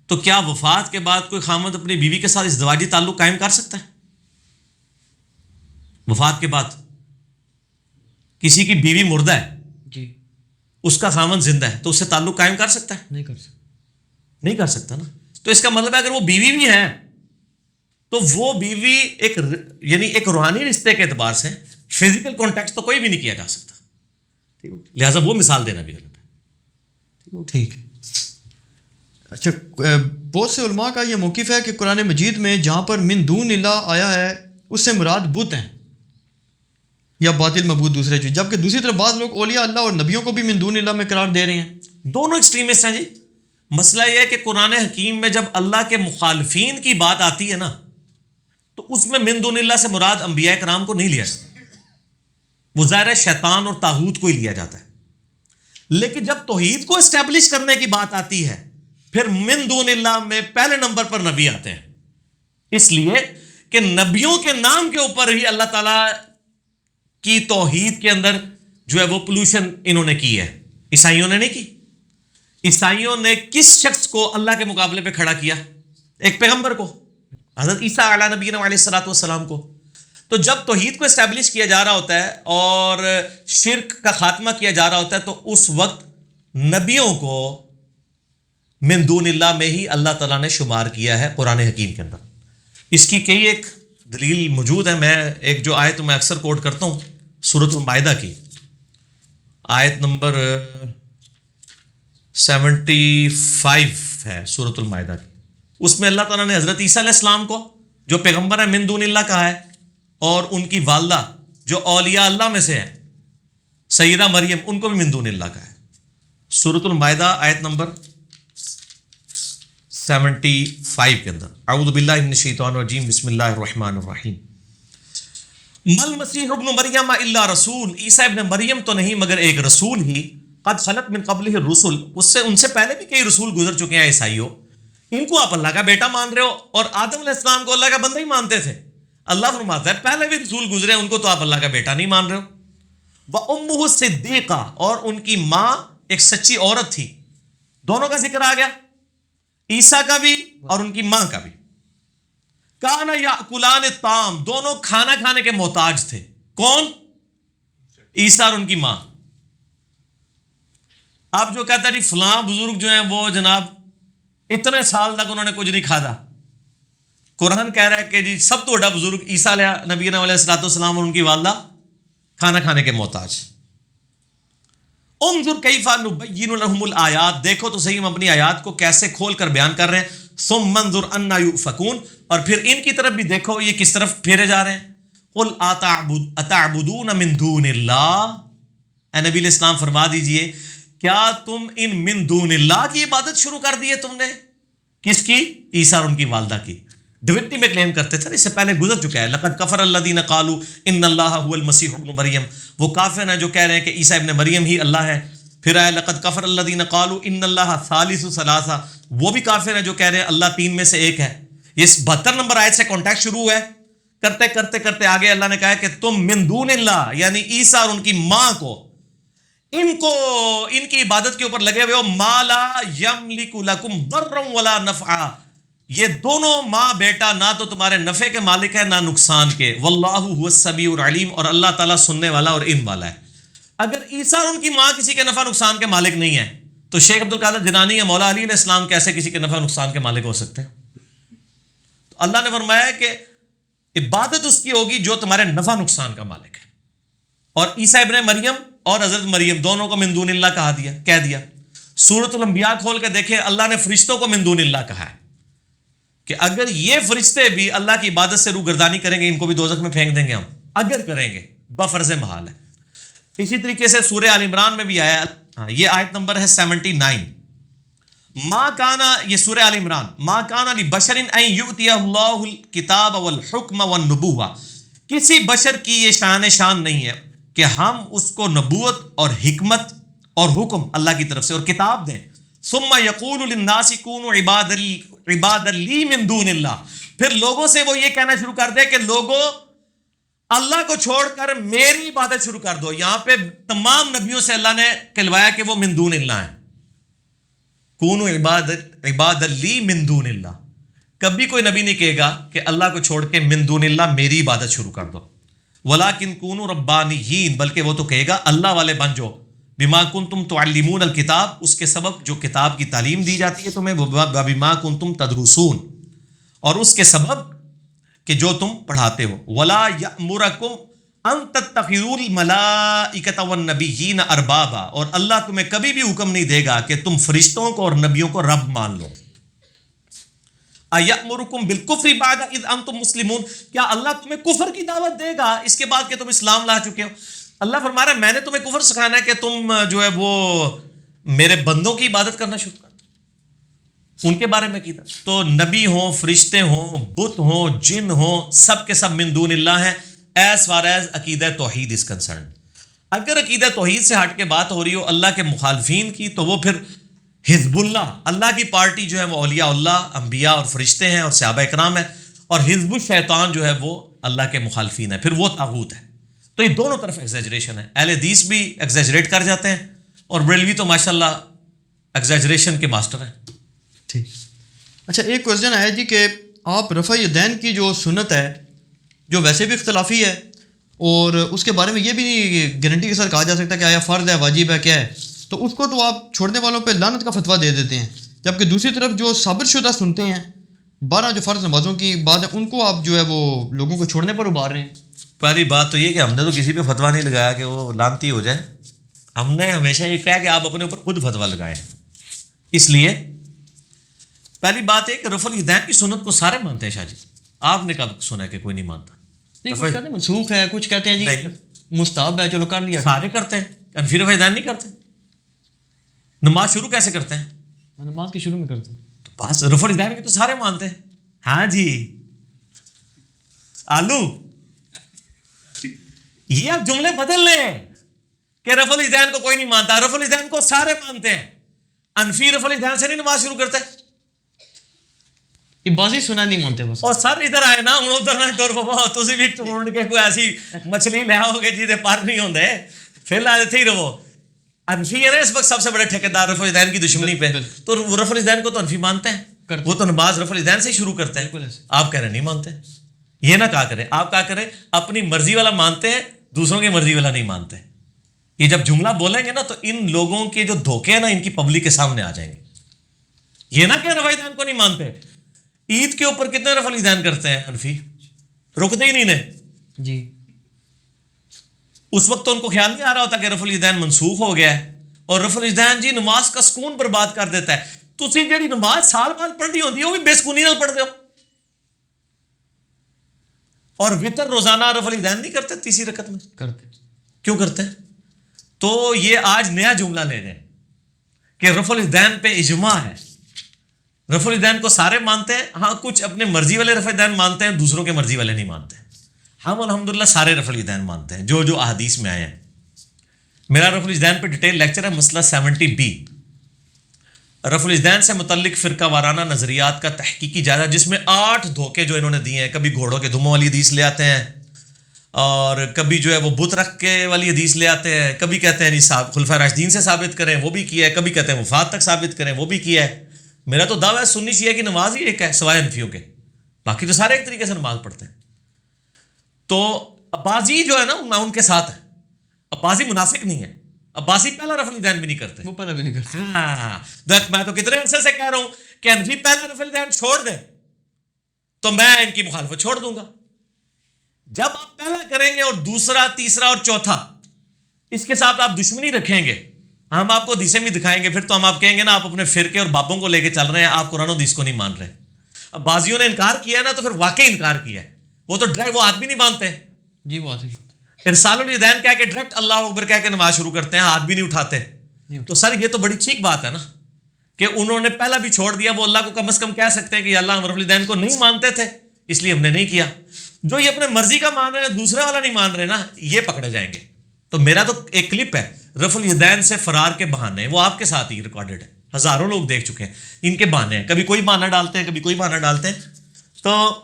تو کیا وفات کے بعد کوئی خامد اپنی بیوی کے ساتھ ازدواجی تعلق قائم کر سکتا ہے؟ وفات کے بعد کسی کی بیوی مردہ ہے جی، اس کا خامد زندہ ہے تو اس سے تعلق قائم کر سکتا ہے؟ نہیں کر سکتا. نہیں کر سکتا نا. تو اس کا مطلب ہے اگر وہ بیوی بھی ہے تو وہ بیوی یعنی ایک روحانی رشتے کے اعتبار سے فزیکل کانٹیکٹ تو کوئی بھی نہیں کیا جا سکتا. لہٰذا وہ مثال دینا بھی غلط ہے. ٹھیک ہے. اچھا بہت سے علماء کا یہ موقف ہے کہ قرآن مجید میں جہاں پر من دون اللہ آیا ہے اس سے مراد بت ہیں یا باطل معبود دوسرے چیز، جبکہ دوسری طرف بعض لوگ اولیاء اللہ اور نبیوں کو بھی من دون اللہ میں قرار دے رہے ہیں. دونوں ایکسٹریمسٹ ہیں جی. مسئلہ یہ ہے کہ قرآن حکیم میں جب اللہ کے مخالفین کی بات آتی ہے نا تو اس میں من دون اللہ سے مراد انبیاء کرام کو نہیں لیا جاتا، وہ ظاہر ہے شیطان اور طاغوت کو ہی لیا جاتا ہے. لیکن جب توحید کو اسٹیبلش کرنے کی بات آتی ہے پھر من دون اللہ میں پہلے نمبر پر نبی آتے ہیں، اس لیے کہ نبیوں کے نام کے اوپر ہی اللہ تعالیٰ کی توحید کے اندر جو ہے وہ پولوشن انہوں نے کی ہے. عیسائیوں نے نہیں کی. عیسائیوں نے کس شخص کو اللہ کے مقابلے پہ کھڑا کیا؟ ایک پیغمبر کو، حضرت عیسیٰ علیہ نبینا علیہ الصلوۃ والسلام کو. تو جب توحید کو اسٹیبلش کیا جا رہا ہوتا ہے اور شرک کا خاتمہ کیا جا رہا ہوتا ہے تو اس وقت نبیوں کو من دون اللہ میں ہی اللہ تعالیٰ نے شمار کیا ہے قرآن حکیم کے اندر. اس کی کئی ایک دلیل موجود ہے. میں ایک جو آیت میں اکثر کوٹ کرتا ہوں سورۃ المائدہ کی آیت نمبر 75 ہے سورۃ المائدہ کی. اس میں اللہ تعالیٰ نے حضرت عیسیٰ علیہ السلام کو جو پیغمبر ہے من دون اللہ کہا ہے، اور ان کی والدہ جو اولیاء اللہ میں سے ہے سیدہ مریم ان کو بھی من دون اللہ کہا ہے. سورۃ المائدہ آیت نمبر 75 کے اندر اعوذ باللہ من الشیطان الرجیم بسم اللہ الرحمن الرحیم. مل مسیح ابن مریم الا رسول، عیسیٰ ابن مریم تو نہیں مگر ایک رسول ہی، قد خلت من قبلہ الرسل، ان سے پہلے بھی کئی رسول گزر چکے ہیں. عیسائیوں ان کو آپ اللہ کا بیٹا مان رہے ہو اور آدم علیہ السلام کو اللہ کا بندہ ہی مانتے تھے. اللہ فرماتا ہے پہلے بھی رسول گزرے ان کو تو آپ اللہ کا بیٹا نہیں مان رہے ہو. وَأُمُّهُ صِدِّيقَةٌ، اور ان کی ماں ایک سچی عورت تھی. دونوں کا ذکر آ گیا، عیسیٰ کا بھی اور ان کی ماں کا بھی. کانا یاکلان الطعام، دونوں کھانا کھانے کے محتاج تھے. کون؟ عیسیٰ اور ان کی ماں. آپ جو کہتا ہے جی فلاں بزرگ جو ہیں وہ جناب اتنے سال تک انہوں نے کچھ نہیں کھادا، قرآن کہہ رہا ہے کہ جی سب تو بڑا بزرگ عیسیٰ علیہ نبینا علیہ الصلوۃ والسلام اور ان کی والدہ کھانا کھانے کے محتاج. انظر کیف نبین لهم الآیات، دیکھو تو صحیح ہم اپنی آیات کو کیسے کھول کر بیان کر رہے ہیں. ثم انظر انا یؤفکون، اور پھر ان کی طرف بھی دیکھو یہ کس طرف پھیرے جا رہے ہیں. قل اتعبدون من دون اللہ، اے نبی علیہ السلام فرما دیجئے کیا تم ان من دون اللہ کی عبادت شروع کر دی ہے تم نے؟ کس کی؟ عیسیٰ اور ان کی والدہ کی. ڈویٹی میں کلیم کرتے تھے، اس سے پہلے گزر چکا ہے. لقد کفر الذین قالوا ان اللہ هو المسیح ابن مریم، وہ کافر ہیں جو کہہ رہے ہیں کہ عیسیٰ ابن مریم ہی اللہ ہے. پھر آیا لقد کفر الذین قالوا ان اللہ ثالث ثلاثہ، وہ بھی کافر ہیں جو کہہ رہے ہیں اللہ تین میں سے ایک ہے. اس 72 نمبر آیت سے کانٹیکٹ شروع ہوا ہے. کرتے کرتے کرتے آگے اللہ نے کہا کہ تم من دون اللہ یعنی عیسیٰ اور ان کی ماں کو ان کی عبادت کے اوپر لگے ہوئے ہو. ما لا یملک لکم ضرا ولا نفعا، یہ دونوں ماں بیٹا نہ تو تمہارے نفع کے مالک ہے نہ نقصان کے. واللہ هو السمیع العلیم، اور اللہ تعالیٰ سننے والا اور علم والا ہے. اگر عیسیٰ اور ان کی ماں کسی کے نفع نقصان کے مالک نہیں ہے تو شیخ عبد القادر جیلانی یا مولا علی علیہ السلام کیسے کسی کے نفع نقصان کے مالک ہو سکتے ہیں؟ تو اللہ نے فرمایا کہ عبادت اس کی ہوگی جو تمہارے نفع نقصان کا مالک ہے. اور عیسیٰ ابن مریم اور حضرت مریم دونوں کو من دون اللہ کہہ دیا. سورۃ الانبیاء کھول کے دیکھیں, اللہ نے فرشتوں کو من دون اللہ کہا ہے کہ اگر یہ فرشتے بھی اللہ کی عبادت سے روگردانی کریں گے ان کو بھی دوزخ میں پھینک دیں گے ہم, اگر کریں گے, بفرض محال ہے. اسی طریقے سے سورہ آل عمران میں بھی آیا, یہ آیت نمبر ہے 79, ما کانا, یہ سورہ آل عمران, ما کانا لبشر ان یؤتیہ اللہ الکتاب والحکم والنبوہ, کسی بشر کی یہ شان نہیں ہے کہ ہم اس کو نبوت اور حکمت اور حکم اللہ کی طرف سے اور کتاب دیں. ثم یقول للناس کونوا عبادا لی من دون اللہ, پھر لوگوں سے وہ یہ کہنا شروع کر دے کہ لوگوں اللہ کو چھوڑ کر میری عبادت شروع کر دو. یہاں پہ تمام نبیوں سے اللہ نے کہلوایا کہ وہ من دون اللہ ہیں. کونوا عبادا لی من دون اللہ, کبھی کوئی نبی نہیں کہے گا کہ اللہ کو چھوڑ کے من دون اللہ میری عبادت شروع کر دو. ولیکن کونوا ربانیین, بلکہ وہ تو کہے گا اللہ والے بن جاؤ. بما کنتم تعلمون الکتاب, اس کے سبب جو کتاب کی تعلیم دی جاتی ہے تمہیں, بما کنتم تدرسون, اور اس کے سبب کہ جو تم پڑھاتے ہو. ولا یأمرکم ان تتخذوا الملائکۃ والنبیین اربابا, اور اللہ تمہیں کبھی بھی حکم نہیں دے گا کہ تم فرشتوں کو اور نبیوں کو رب مان لو. ایأمرکم بالکفر بعد اذ انتم مسلمون, کیا اللہ تمہیں کفر کی دعوت دے گا اس کے بعد کہ تم اسلام لا چکے ہو؟ اللہ فرما رہا ہے میں نے تمہیں کفر سکھانا ہے کہ تم جو ہے وہ میرے بندوں کی عبادت کرنا شروع کر دو, ان کے بارے میں کیتا. تو نبی ہوں, فرشتے ہوں, بت ہوں, جن ہوں, سب کے سب من دون اللہ ہیں ایز فار ایز عقیدہ توحید از کنسرن. اگر عقیدہ توحید سے ہٹ کے بات ہو رہی ہو اللہ کے مخالفین کی, تو وہ پھر حزب اللہ, اللہ کی پارٹی جو ہے وہ اولیاء اللہ, انبیاء اور فرشتے ہیں اور صحابہ اکرام ہیں, اور حزب الشیطان جو ہے وہ اللہ کے مخالفین ہیں, پھر وہ طاغوت ہے. تو یہ دونوں طرف ایگزیجریشن ہے. اہل حدیث بھی ایگزیجریٹ کر جاتے ہیں اور بریلوی تو ماشاءاللہ ایگزیجریشن کے ماسٹر ہیں. ٹھیک. اچھا, ایک کوشچن ہے جی کہ آپ رفع یدین کی جو سنت ہے جو ویسے بھی اختلافی ہے, اور اس کے بارے میں یہ بھی نہیں گارنٹی کے ساتھ کہا جا سکتا کہ آیا فرض ہے, واجب ہے, کیا ہے, تو اس کو تو آپ چھوڑنے والوں پہ لعنت کا فتویٰ دے دیتے ہیں, جبکہ دوسری طرف جو ثابت شدہ سنتے ہیں 12 جو فرض نمازوں کی بات ہے ان کو آپ جو ہے وہ لوگوں کو چھوڑنے پر ابھار رہے ہیں. پہلی بات تو یہ کہ ہم نے تو کسی پہ فتویٰ نہیں لگایا کہ وہ لعنتی ہو جائے. ہم نے ہمیشہ یہ کہا کہ آپ اپنے اوپر خود فتویٰ لگائیں. اس لیے پہلی بات ہے کہ رفع الیدین کی سنت کو سارے مانتے ہیں. شاہ جی آپ نے کب سنا ہے کہ کوئی نہیں مانتا؟ کچھ کہتے ہیں منسوخ ہے, کچھ کہتے ہیں جی مستحب ہے, چلو کر لیا. سارے کرتے ہیں. انفی رفع الیدین نہیں کرتے. نماز شروع کیسے کرتے ہیں؟ نماز کے شروع میں کرتے ہیں. تو بس رفع الیدین کی تو سارے مانتے ہیں. ہاں جی آلو, یہ آپ جملے بدل لیں کہ رفع الیدین کو کوئی نہیں مانتا. رفع الیدین کو سارے مانتے ہیں. انفی رفع الیدین سے نہیں نماز شروع کرتے. یہ بازی سنا نہیں مانتے بس. اور سر ادھر آئے نا ہوں ادھر نہ ٹور بابا تسی بھی ٹونڈ کے کوئی ایسی مچھلی لے آؤ گے جی پر نہیں ہوندے پھر لا دیتے ہی رہو. انفی ہے نا اس وقت سب سے بڑے ٹھیکیدار رفع الیدین کی دشمنی پہ. تو رفع الیدین کو تو انفی مانتے ہیں, وہ تو نماز رفع الیدین سے ہی شروع کرتے ہیں. آپ کہہ رہے نہیں مانتے. یہ نہ کہا کریں, آپ کہا کریں اپنی مرضی والا مانتے ہیں, دوسروں کی مرضی والا نہیں مانتے. یہ جب جملہ بولیں گے نا تو ان لوگوں کے جو دھوکے ہیں نا ان کی پبلک کے سامنے آ جائیں گے. یہ نہ کہ رفع الیدین کو نہیں مانتے. عید کے اوپر کتنے رفع الیدین کرتے ہیں انفی؟ رکتے ہی نہیں نے جی. اس وقت تو ان کو خیال نہیں آ رہا ہوتا کہ رفع الیدین منسوخ ہو گیا ہے. اور رفع الیدین جی نماز کا سکون برباد کر دیتا ہے. تسی جہی نماز سال بعد پڑھنی ہوتی ہے وہ بھی بے سکونی نال پڑھتے ہو. اور وتر روزانہ رفع الیدین نہیں کرتے تیسری رکعت میں؟ کرتے. کیوں کرتے ہیں؟ تو یہ آج نیا جملہ لے جائیں کہ رفع الیدین پہ اجماع ہے. رفع الیدین کو سارے مانتے ہیں. ہاں کچھ اپنے مرضی والے رفع الیدین مانتے ہیں, دوسروں کے مرضی والے نہیں مانتے. ہم الحمدللہ سارے رفع الیدین مانتے ہیں جو احادیث میں آئے ہیں. میرا رفع الیدین پہ ڈیٹیل لیکچر ہے, مسئلہ 70B, رفع الیدین سے متعلق فرقہ وارانہ نظریات کا تحقیقی جائزہ, جس میں 8 دھوکے جو انہوں نے دیے ہیں. کبھی گھوڑوں کے دموں والی حدیث لے آتے ہیں, اور کبھی جو ہے وہ بت رکھ کے والی حدیث لے آتے ہیں, کبھی کہتے ہیں نہیں خلفائے راشدین سے ثابت کریں, وہ بھی کیا ہے, کبھی کہتے ہیں وفات تک ثابت کریں, وہ بھی کیا ہے. میرا تو دعویٰ ہے سنی شیعہ کی نماز ہی ایک ہے سوائے انفیوں کے, باقی تو سارے ایک طریقے سے نماز پڑھتے ہیں. تو عباسی جو ہے نا میں ان کے ساتھ ہے. عباسی منافق نہیں ہے. عباسی پہلا رفع الیدین بھی نہیں کرتے. وہ پہلے بھی نہیں کرتے. ہاں میں تو کتنے عرصے سے کہہ رہا ہوں کہ انفی پہلا رفع الیدین چھوڑ دیں تو میں ان کی مخالفت چھوڑ دوں گا. جب آپ پہلا کریں گے اور دوسرا تیسرا اور چوتھا اس کے ساتھ آپ دشمنی رکھیں گے, ہم آپ کو حدیثیں بھی دکھائیں گے, پھر تو ہم آپ کہیں گے نا آپ اپنے فرقے اور بابوں کو لے کے چل رہے ہیں, آپ قرآن و حدیث کو نہیں مان رہے. اب بازیوں نے انکار کیا نا تو پھر واقعی انکار کیا ہے, وہ تو ڈائریکٹ وہ ہاتھ بھی نہیں باندھتے جی وہ آتی ارسال الیدین کہہ کے ڈائریکٹ اللہ اکبر کہہ کے نماز شروع کرتے ہیں, ہاتھ بھی نہیں اٹھاتے. تو سر یہ تو بڑی ٹھیک بات ہے نا کہ انہوں نے پہلا بھی چھوڑ دیا, وہ اللہ کو کم از کم کہہ سکتے ہیں کہ اللہ ہم رفع الیدین کو نہیں مانتے تھے اس لیے ہم نے نہیں کیا. جو یہ اپنے مرضی کا مان رہے ہیں دوسرے والا نہیں مان رہے نا, یہ پکڑے جائیں گے. تو میرا تو ایک کلپ ہے رفع الیدین سے فرار کے بہانے ہیں, وہ آپ کے ساتھ ہی ریکارڈڈ ہے, ہزاروں لوگ دیکھ چکے ہیں. ان کے بہانے ہیں, کبھی کوئی بہانہ ڈالتے ہیں کبھی کوئی بہانہ ڈالتے ہیں. تو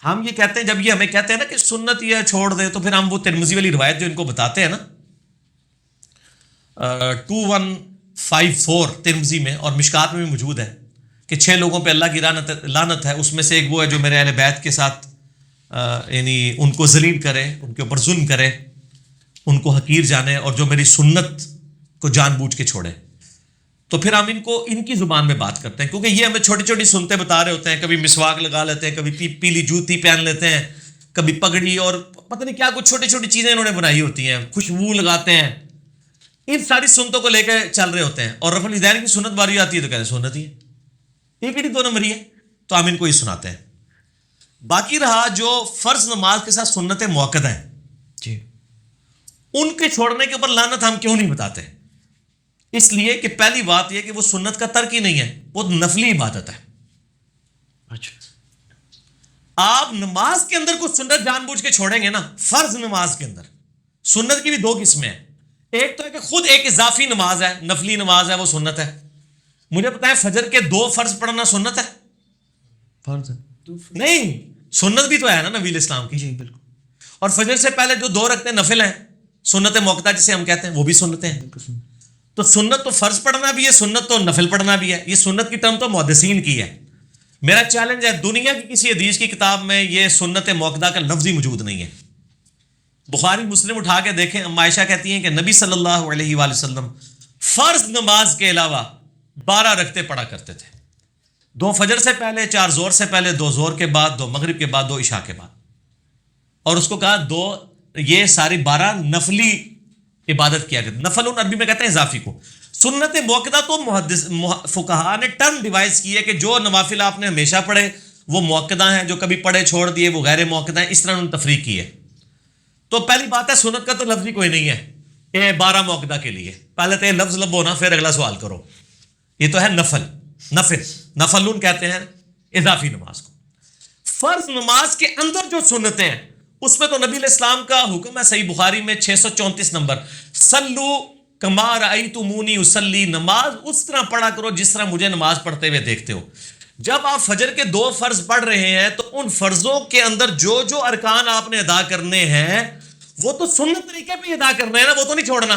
ہم یہ کہتے ہیں, جب یہ ہمیں کہتے ہیں نا کہ سنت یہ چھوڑ دے, تو پھر ہم وہ ترمذی والی روایت جو ان کو بتاتے ہیں نا 2154 ترمذی میں اور مشکات میں بھی موجود ہے کہ 6 لوگوں پہ اللہ کی لعنت ہے, اس میں سے ایک وہ ہے جو میرے اہل بیت کے ساتھ یعنی ان کو ذلیل کرے, ان کے اوپر ظلم کرے, ان کو حقیر جانے, اور جو میری سنت کو جان بوجھ کے چھوڑے. تو پھر ہم ان کو ان کی زبان میں بات کرتے ہیں, کیونکہ یہ ہمیں چھوٹی چھوٹی سنتیں بتا رہے ہوتے ہیں. کبھی مسواک لگا لیتے ہیں, کبھی پیلی جوتی پہن لیتے ہیں, کبھی پگڑی اور پتہ نہیں کیا کچھ چھوٹی چھوٹی چیزیں انہوں نے بنائی ہوتی ہیں, خوشبو لگاتے ہیں. ان ساری سنتوں کو لے کے چل رہے ہوتے ہیں, اور رفع الیدین کی سنت باری آتی ہے تو کہتے ہیں سنت ہی ہے, ایک ہی 2 نمبر ہی ہے. تو ہم ان کو یہ سناتے ہیں. باقی رہا جو فرض نماز کے ساتھ سنتیں موقدہ ہیں جی, ان کے چھوڑنے کے اوپر لعنت ہم کیوں نہیں بتاتے؟ اس لیے کہ پہلی بات یہ کہ وہ سنت کا ترک ہی نہیں ہے, وہ نفلی عبادت ہے. اچھا آپ نماز کے اندر کچھ سنت جان بوجھ کے چھوڑیں گے نا, فرض نماز کے اندر سنت کی بھی 2 قسمیں ہیں. ایک تو ہے کہ خود ایک اضافی نماز ہے, نفلی نماز ہے, وہ سنت ہے. مجھے پتا ہے فجر کے 2 فرض پڑھنا سنت ہے فرض ہے نہیں, سنت بھی تو ہے نا نبی اسلام کی. جی بالکل. اور فجر سے پہلے جو 2 رکعتیں نفل ہیں سنت موقدہ جسے ہم کہتے ہیں, وہ بھی سنتیں ہیں. تو سنت تو فرض پڑھنا بھی ہے, سنت تو نفل پڑھنا بھی ہے. یہ سنت کی ٹرم تو محدثین کی ہے. میرا چیلنج ہے دنیا کی کسی حدیث کی کتاب میں یہ سنت موقدہ کا لفظ ہی موجود نہیں ہے. بخاری مسلم اٹھا کے دیکھیں, عائشہ کہتی ہیں کہ نبی صلی اللہ علیہ وآلہ وسلم فرض نماز کے علاوہ 12 رکعتیں پڑھا کرتے تھے. 2 فجر سے پہلے, 4 ظہر سے پہلے, 2 ظہر کے بعد, 2 مغرب کے بعد, 2 عشاء کے بعد. اور اس کو کہا 2 یہ ساری 12 نفلی عبادت کیا کرتے. نفل عربی میں کہتے ہیں اضافی کو. سنت موقدہ تو فقہا نے ٹرم ڈیوائز کی ہے کہ جو نوافل آپ نے ہمیشہ پڑھے وہ موقدہ ہیں, جو کبھی پڑھے چھوڑ دیے وہ غیر موقدہ ہیں. اس طرح انہوں نے تفریق کی ہے. تو پہلی بات ہے سنت کا تو لفظ ہی کوئی نہیں ہے یہ 12 موقدہ کے لیے. پہلے تو یہ لفظ لبو نا, پھر اگلا سوال کرو. یہ تو ہے نفل, نفلون کہتے ہیں اضافی نماز کو. فرض نماز کے اندر جو سنتیں ہیں اس میں تو نبی علیہ السلام کا حکم ہے, صحیح بخاری میں 634 نمبر, سلو کما رأیتمونی اصلی, نماز اس طرح پڑھا کرو جس طرح مجھے نماز پڑھتے ہوئے دیکھتے ہو. جب آپ فجر کے 2 فرض پڑھ رہے ہیں تو ان فرضوں کے اندر جو جو ارکان آپ نے ادا کرنے ہیں وہ تو سنت طریقے پہ ادا کرنا ہے نا, وہ تو نہیں چھوڑنا.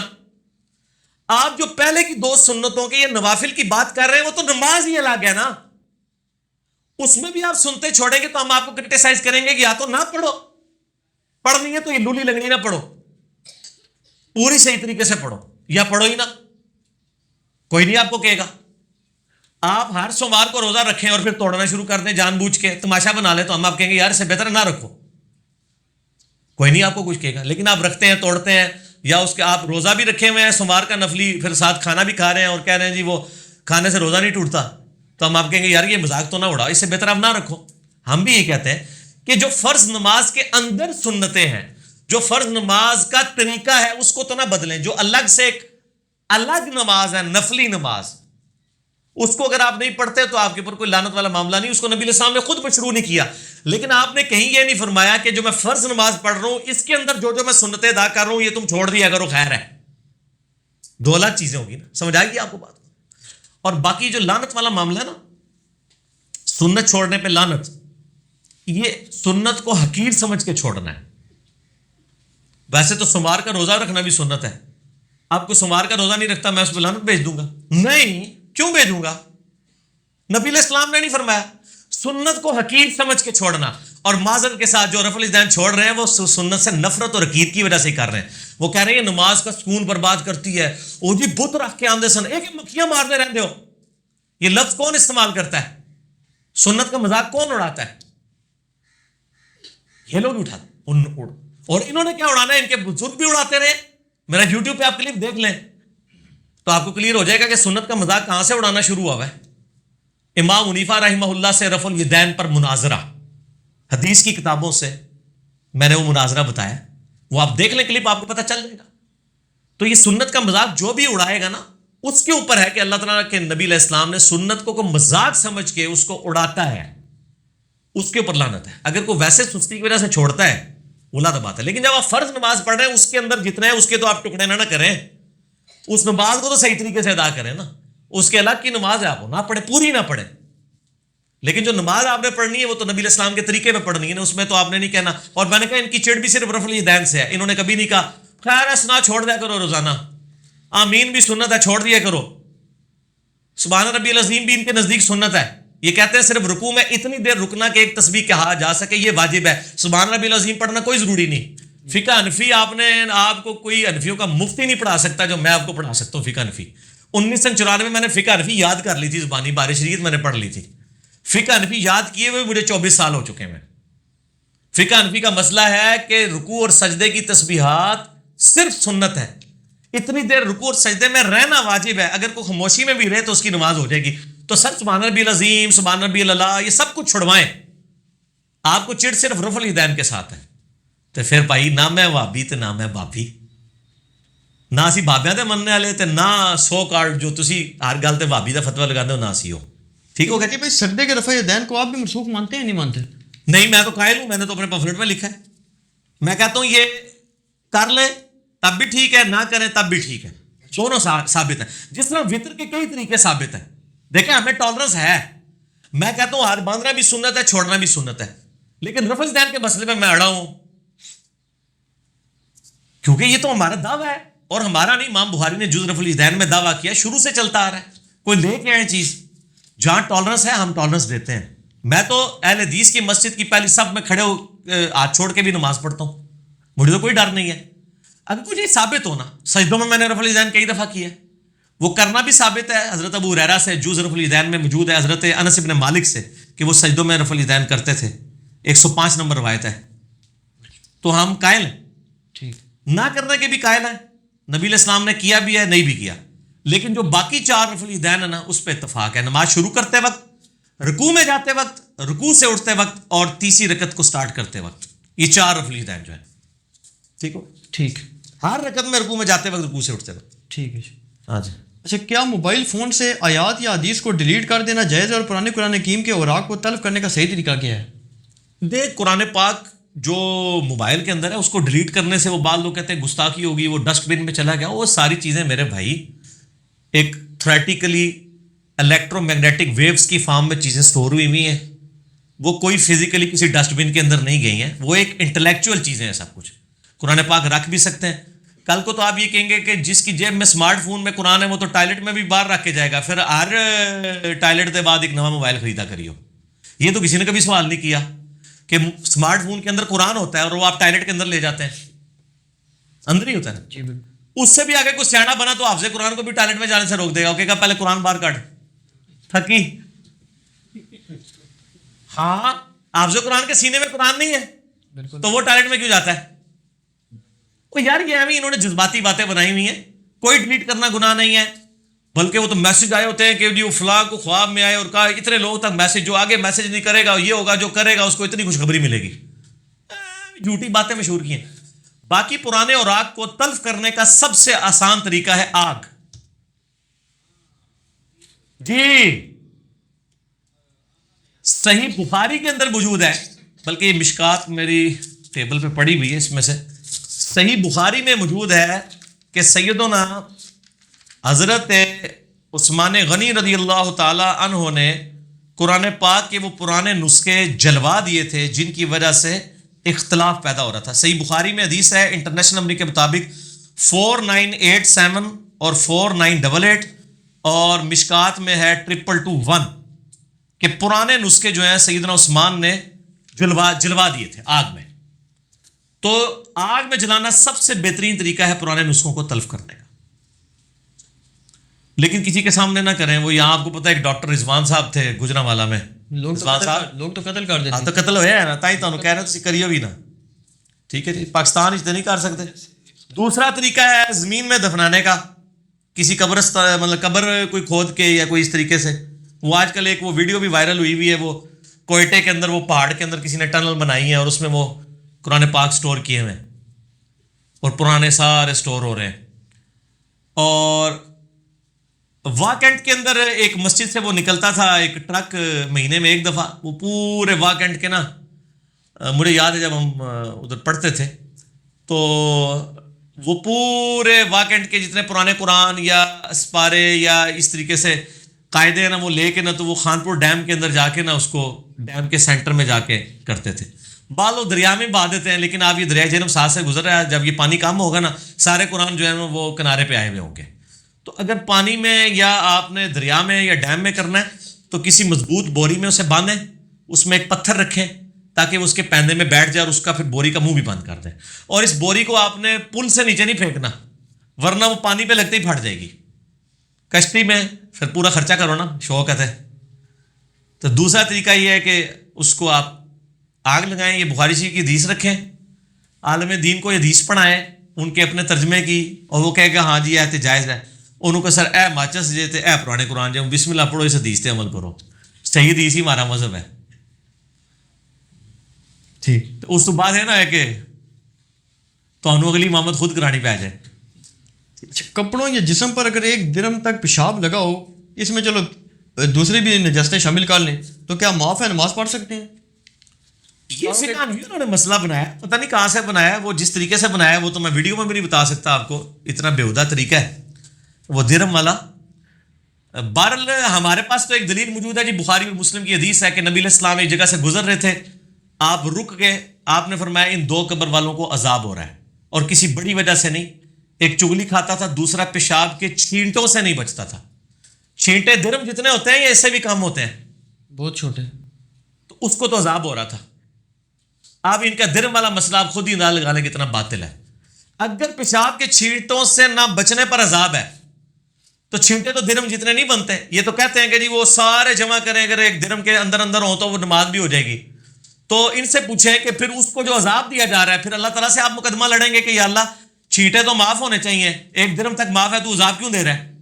آپ جو پہلے کی 2 سنتوں کے یہ نوافل کی بات کر رہے ہیں وہ تو نماز ہی الگ ہے نا. اس میں بھی آپ سنتے چھوڑیں گے تو ہم آپ کو کرٹیسائز کریں گے کہ یا تو نہ پڑھو, پڑھنی ہے تو یہ لولی لگنی نہ پڑھو, پوری صحیح طریقے سے پڑھو, یا پڑھو ہی نہ. کوئی نہیں آپ کو کہے گا. آپ ہر سوموار کو روزہ رکھیں اور پھر توڑنا شروع کر دیں جان بوجھ کے, تماشا بنا لیں, تو ہم آپ کہیں گے یار اس سے بہتر نہ رکھو. کوئی نہیں آپ کو کچھ کہے گا. لیکن آپ رکھتے ہیں, توڑتے ہیں, یا اس کے آپ روزہ بھی رکھے ہوئے ہیں سوموار کا نفلی, پھر ساتھ کھانا بھی کھا رہے ہیں اور کہہ رہے ہیں جی وہ کھانے سے روزہ نہیں ٹوٹتا, تو ہم آپ کہیں گے یار یہ مذاق تو نہ اڑاؤ, اس سے بہتر آپ نہ رکھو. ہم بھی یہ کہتے ہیں کہ جو فرض نماز کے اندر سنتیں ہیں, جو فرض نماز کا طریقہ ہے اس کو تو نہ بدلیں. جو الگ سے ایک الگ نماز ہے نفلی نماز, اس کو اگر آپ نہیں پڑھتے تو آپ کے اوپر کوئی لعنت والا معاملہ نہیں, اس کو نبی علیہ السلام نے خود مشروع نہیں کیا. لیکن آپ نے کہیں یہ نہیں فرمایا کہ جو میں فرض نماز پڑھ رہا ہوں اس کے اندر جو میں سنتیں ادا کر رہا ہوں یہ تم چھوڑ دیا کرو, خیر ہے. 2 الگ چیزیں ہوگی نا, سمجھ آئے گی آپ کو بات. اور باقی جو لعنت والا معاملہ ہے نا, سنت چھوڑنے پہ لعنت, یہ سنت کو حقیر سمجھ کے چھوڑنا ہے. ویسے تو سوموار کا روزہ رکھنا بھی سنت ہے. آپ کو سوموار کا روزہ نہیں رکھتا میں اس پہ لعنت بھیج دوں گا؟ نہیں, کیوں بھیجوں گا؟ نبی علیہ السلام نے نہیں فرمایا. سنت کو حقیر سمجھ کے چھوڑنا. اور معذرت کے ساتھ جو رفع الیدین چھوڑ رہے ہیں وہ سنت سے نفرت اور عقید کی وجہ سے کر رہے ہیں. وہ کہہ رہے ہیں نماز کا سکون برباد کرتی ہے, او جی بت رکھ کے آندے سن, ایک مکھیاں مارتے رہتے ہو. یہ لفظ کون استعمال کرتا ہے؟ سنت کا مذاق کون اڑاتا ہے؟ یہ لوگ اٹھاتے. اور انہوں نے کیا اڑانا ہے؟ ان کے بزرگ بھی اڑاتے رہے. میرا یوٹیوب پہ آپ کلپ دیکھ لیں تو آپ کو کلیئر ہو جائے گا کہ سنت کا مذاق کہاں سے اڑانا شروع ہوا ہے. امام حنیفہ رحمہ اللہ سے رفع الیدین پر مناظرہ، حدیث کی کتابوں سے میں نے وہ مناظرہ بتایا، وہ آپ دیکھ لیں کلپ، آپ کو پتہ چل جائے گا. تو یہ سنت کا مذاق جو بھی اڑائے گا نا، اس کے اوپر ہے کہ اللہ تعالیٰ کے نبی علیہ السلام نے سنت کو مذاق سمجھ کے اس کو اڑاتا ہے، اس کے اوپر لعنت ہے. اگر کوئی ویسے سستی کی وجہ سے چھوڑتا ہے وہ الگ بات ہے، لیکن جب آپ فرض نماز پڑھ رہے ہیں اس کے اندر جتنے ہیں اس کے تو آپ ٹکڑے نہ کریں، اس نماز کو تو صحیح طریقے سے ادا کریں نا. اس کے الگ کی نماز ہے، آپ نہ پڑھیں، پوری نہ پڑھیں، لیکن جو نماز آپ نے پڑھنی ہے وہ تو نبی علیہ السلام کے طریقے پہ پڑھنی ہے نا، اس میں تو آپ نے نہیں کہنا. اور میں نے کہا ان کی چڑ بھی صرف رفع الیدین سے ہے، انہوں نے کبھی نہیں کہا خیر ہے سنا چھوڑ دیا کرو روزانہ، آمین بھی سنت ہے چھوڑ دیا کرو، سبحان ربی العظیم بھی ان کے نزدیک سنت ہے. یہ کہتے ہیں صرف رکوع میں اتنی دیر رکنا کہ ایک تسبیح کہا جا سکے یہ واجب ہے، سبحان ربی العظیم پڑھنا کوئی ضروری نہیں. فقہ حنفی آپ کو کوئی حنفیوں کا مفتی نہیں پڑھا سکتا جو میں آپ کو پڑھا سکتا ہوں. فقہ حنفی 1994 میں نے فقہ حنفی یاد کر لی تھی زبانی، بار شریعت میں نے پڑھ لی تھی. فقہ حنفی یاد کیے ہوئے مجھے 24 سال ہو چکے ہیں. فقہ حنفی کا مسئلہ ہے کہ رکوع اور سجدے کی تسبیحات صرف سنت ہے، اتنی دیر رکوع اور سجدے میں رہنا واجب ہے. اگر کوئی خاموشی میں بھی رہے تو اس کی نماز ہو جائے گی. تو سر سبحان ربی العظیم، سبحان ربی اللہ، یہ سب کچھ چھڑوائیں. آپ کو چڑ صرف رفع الیدین کے ساتھ ہے. تو پھر بھائی نہ میں وابی تے نہ میں بابی، نہ اسی بابیاں دے مننے والے تے نہ سو کارڈ جو تسی ہر گل تے بابی دا فتوی لگاندے ہو، نہ اسی ہو. ٹھیک ہو گیا کہ بھائی سجدے کے رفع الیدین کو آپ بھی منسوخ مانتے ہیں نہیں مانتے؟ نہیں، میں تو قائل ہوں، میں نے تو اپنے پمفلٹ میں لکھا ہے. میں کہتا ہوں یہ کر لے تب بھی ٹھیک ہے، نہ کریں تب بھی ٹھیک ہے، دونوں ثابت ہیں. جس طرح وطر کے کئی طریقے ثابت ہیں. دیکھیں ہمیں ٹالرنس ہے. میں کہتا ہوں ہاتھ باندھنا بھی سنت ہے، چھوڑنا بھی سنت ہے، لیکن رفع الیدین کے مسئلے میں اڑا ہوں کیونکہ یہ تو ہمارا دعویٰ ہے اور ہمارا نہیں. امام بخاری نے جز رفع الیدین میں دعویٰ کیا، شروع سے چلتا آ رہا ہے. کوئی لے کے آئے چیز، جہاں ٹالرنس ہے ہم ٹالرنس دیتے ہیں. میں تو اہل حدیث کی مسجد کی پہلی صف میں کھڑے ہو ہاتھ چھوڑ کے بھی نماز پڑھتا ہوں، مجھے تو کوئی ڈر نہیں ہے. اگر کچھ یہ ثابت ہونا، سجدوں میں نے رفع الیدین کئی دفعہ کیا ہے، وہ کرنا بھی ثابت ہے. حضرت ابو ہریرہ سے جز رفع الیدین میں موجود ہے، حضرت انس بن مالک سے کہ وہ سجدوں میں رفع الیدین کرتے تھے، 105 نمبر روایت ہے. تو ہم قائل ہیں، ٹھیک، نہ کرنے کے بھی قائل ہیں. نبی علیہ السلام نے کیا بھی ہے، نہیں بھی کیا. لیکن جو باقی 4 رفع الیدین ہے نا، اس پہ اتفاق ہے. نماز شروع کرتے وقت، رکوع میں جاتے وقت، رکوع سے اٹھتے وقت اور تیسری رکعت کو سٹارٹ کرتے وقت، یہ 4 رفع الیدین جو ہے. ٹھیک ہو؟ ٹھیک، ہر رکعت میں رکوع میں جاتے وقت، رکوع سے اٹھتے وقت. ٹھیک ہے. ہاں جی. اچھا، کیا موبائل فون سے آیات یا حدیث کو ڈیلیٹ کر دینا جائز ہے، اور پرانے قرآن حکیم کے اوراق کو تلف کرنے کا صحیح طریقہ کیا ہے؟ دیکھ، قرآن پاک جو موبائل کے اندر ہے اس کو ڈیلیٹ کرنے سے وہ بعض لوگ کہتے ہیں گستاخی ہوگی، وہ ڈسٹ بن میں چلا گیا. وہ ساری چیزیں میرے بھائی ایک تھریٹیکلی الیکٹرو میگنیٹک ویوز کی فارم میں چیزیں سٹور ہوئی ہوئی ہیں. وہ کوئی فزیکلی کسی ڈسٹ بن کے اندر نہیں گئی ہیں، وہ ایک انٹلیکچوئل چیزیں ہیں. سب کچھ قرآن پاک رکھ بھی سکتے ہیں. کل کو تو آپ یہ کہیں گے کہ جس کی جیب میں اسمارٹ فون میں قرآن ہے وہ تو ٹوائلٹ میں بھی باہر رکھ کے جائے گا، پھر ہر ٹوائلٹ کے بعد ایک نیا موبائل خریدا کریو. یہ تو کسی نے کبھی سوال نہیں کیا کہ اسمارٹ فون کے اندر قرآن ہوتا ہے اور وہ آپ ٹوائلٹ کے اندر لے جاتے ہیں، اندر ہی ہوتا ہے. جی بالکل. اس سے بھی آگے کوئی سیاح بنا تو حافظ قرآن کو بھی ٹوائلٹ میں جانے سے روک دے گا، کہ پہلے قرآن باہر کاٹ تھکی. ہاں، حافظ قرآن کے سینے میں قرآن نہیں ہے تو وہ ٹوائلٹ میں کیوں جاتا ہے؟ یار یہ ابھی انہوں نے جذباتی باتیں بنائی ہوئی ہیں. کوئی ڈیلیٹ کرنا گناہ نہیں ہے، بلکہ وہ تو میسج آئے ہوتے ہیں کہ جی وہ فلاں کو خواب میں آئے اور کہا اتنے لوگوں تک میسج، جو آگے میسج نہیں کرے گا یہ ہوگا، جو کرے گا اس کو اتنی خوشخبری ملے گی. جھوٹی باتیں مشہور کی ہیں. باقی پرانے اوراق کو تلف کرنے کا سب سے آسان طریقہ ہے آگ. جی صحیح بخاری کے اندر موجود ہے، بلکہ یہ مشکات میری ٹیبل پہ پڑی ہوئی ہے، اس میں سے صحیح بخاری میں موجود ہے کہ سیدنا حضرت عثمان غنی رضی اللہ تعالی عنہ نے قرآن پاک کے وہ پرانے نسخے جلوا دیے تھے جن کی وجہ سے اختلاف پیدا ہو رہا تھا. صحیح بخاری میں حدیث ہے انٹرنیشنل نمبر کے مطابق 4987 اور 4988، اور مشکات میں ہے 2221 کہ پرانے نسخے جو ہیں سیدنا عثمان نے جلوا دیے تھے آگ میں. تو آگ میں جلانا سب سے بہترین طریقہ ہے پرانے نسخوں کو تلف کرنے کا. لیکن کسی کے سامنے نہ کریں. وہ یہاں آپ کو پتا ہے ایک ڈاکٹر رضوان صاحب تھے گجرانوالا میں، لوگ تو قتل کر دیتے ہیں. تو قتل ہویا ہے نا، تائی تانوں کہہ رہے ہیں تسی کریو بھی نا. ٹھیک ہے جی, پاکستان اس نہیں کر سکتے. دوسرا طریقہ ہے زمین میں دفنانے کا, کسی قبرستان مطلب قبر کوئی کھود کے یا کوئی اس طریقے سے. وہ آج کل ایک وہ ویڈیو بھی وائرل ہوئی ہوئی ہے, وہ کوئٹے کے اندر وہ پہاڑ کے اندر کسی نے ٹنل بنائی ہے اور اس میں وہ قرآن پاک سٹور کیے ہوئے ہیں اور پرانے سارے سٹور ہو رہے ہیں. اور واکنڈ کے اندر ایک مسجد سے وہ نکلتا تھا ایک ٹرک مہینے میں ایک دفعہ, وہ پورے واکنڈ کے نا, مجھے یاد ہے جب ہم ادھر پڑھتے تھے تو وہ پورے واکنڈ کے جتنے پرانے قرآن یا اسپارے یا اس طریقے سے قاعدے ہیں نا, وہ لے کے نا تو وہ خانپور ڈیم کے اندر جا کے نا اس کو ڈیم کے سینٹر میں جا کے کرتے تھے. بعض لوگ دریا میں بہا دیتے ہیں, لیکن آپ یہ دریائے جہلم ساتھ سے گزر رہا ہے, جب یہ پانی کم ہوگا نا سارے قرآن جو ہے وہ کنارے پہ آئے ہوئے ہوں گے. تو اگر پانی میں یا آپ نے دریا میں یا ڈیم میں کرنا ہے تو کسی مضبوط بوری میں اسے باندھیں, اس میں ایک پتھر رکھیں تاکہ وہ اس کے پیندے میں بیٹھ جائے اور اس کا پھر بوری کا منہ بھی بند کر دیں. اور اس بوری کو آپ نے پل سے نیچے نہیں پھینکنا, ورنہ وہ پانی پہ لگتے ہی پھٹ جائے گی. کشتی میں پھر پورا خرچہ کرو نا, شوقت ہے. تو دوسرا طریقہ یہ ہے کہ اس کو آپ آگ لگائیں. یہ بخاری شریف کی حدیث رکھیں, عالم دین کو یہ حدیث پڑھائیں ان کے اپنے ترجمے کی, اور وہ کہے گا ہاں جی ایت جائز ہے. انہوں کو سر اے ماچس جے تے اے پرانے قرآن جے بسم اللہ پڑھو, اس حدیث تے عمل کرو. صحیح حدیث ہی ہمارا مذہب ہے. ٹھیک, تو اس تو بعد ہے نا ہے کہ تو اگلی امامت خود کرانی پہ آ جائے. کپڑوں یا جسم پر اگر 1 درہم تک پیشاب لگا ہو, اس میں چلو دوسری بھی نجاستیں شامل کر لیں, تو کیا معاف ہے, نماز پڑھ سکتے ہیں؟ یہ فقہ نہیں, انہوں نے مسئلہ بنایا, پتہ نہیں کہاں سے بنایا, وہ جس طریقے سے بنایا وہ تو میں ویڈیو میں بھی نہیں بتا سکتا آپ کو, اتنا بےہودہ طریقہ ہے وہ درہم والا. بہرحال ہمارے پاس تو ایک دلیل موجود ہے جی, بخاری اور مسلم کی حدیث ہے کہ نبی علیہ السلام ایک جگہ سے گزر رہے تھے, آپ رک گئے, آپ نے فرمایا ان 2 قبر والوں کو عذاب ہو رہا ہے, اور کسی بڑی وجہ سے نہیں. ایک چگلی کھاتا تھا, دوسرا پیشاب کے چھینٹوں سے نہیں بچتا تھا. چھینٹے درہم جتنے ہوتے ہیں یا اس سے بھی کم ہوتے ہیں, بہت چھوٹے, تو اس کو تو عذاب ہو رہا تھا. آپ ان کا درہم والا مسئلہ آپ خود ہی اندازہ لگا لیں کتنا باطل ہے. اگر پیشاب کے چھینٹوں سے نہ بچنے پر عذاب ہے تو چھینٹے تو درہم جتنے نہیں بنتے. یہ تو کہتے ہیں کہ جی وہ سارے جمع کریں, اگر 1 درہم کے اندر ہو تو وہ نماز بھی ہو جائے گی. تو ان سے پوچھیں کہ پھر اس کو جو عذاب دیا جا رہا ہے, پھر اللہ تعالیٰ سے آپ مقدمہ لڑیں گے کہ یا اللہ چھینٹے تو معاف ہونے چاہیے, 1 درہم تک معاف ہے, تو عذاب کیوں دے رہا ہے؟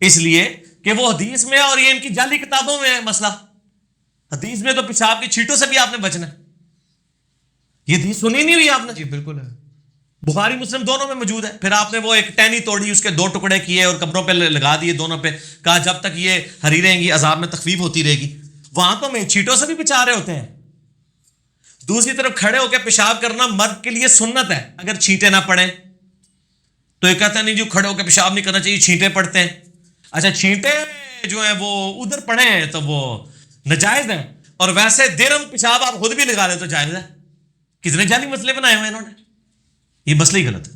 اس لیے کہ وہ حدیث میں ہے اور یہ ان کی جعلی کتابوں میں ہے مسئلہ. حدیث میں تو پیشاب کی چھینٹوں سے بھی آپ نے بچنا ہے. یہ حدیث سنی نہیں ہوئی آپ نے؟ جی بالکل ہے, بخاری مسلم دونوں میں موجود ہے. پھر آپ نے وہ ایک ٹہنی توڑی, اس کے 2 ٹکڑے کیے اور قبروں پہ لگا دیے دونوں پہ, کہا جب تک یہ ہری رہیں گی عذاب میں تخفیف ہوتی رہے گی. وہاں تو میں چھینٹوں سے بھی بچا رہے ہوتے ہیں. دوسری طرف کھڑے ہو کے پیشاب کرنا مرد کے لیے سنت ہے اگر چھینٹے نہ پڑیں. تو یہ کہتا نہیں جو کھڑے ہو کے پیشاب نہیں کرنا چاہیے, چھینٹے پڑتے ہیں. اچھا چھینٹے جو ہیں وہ ادھر پڑے ہیں تو وہ ناجائز ہیں, اور ویسے درہم پیشاب آپ خود بھی لگا لیں تو جائز ہے. کتنے جعلی مسئلے بنائے ہوئے انہوں نے, یہ مسئلہ ہی غلط ہے.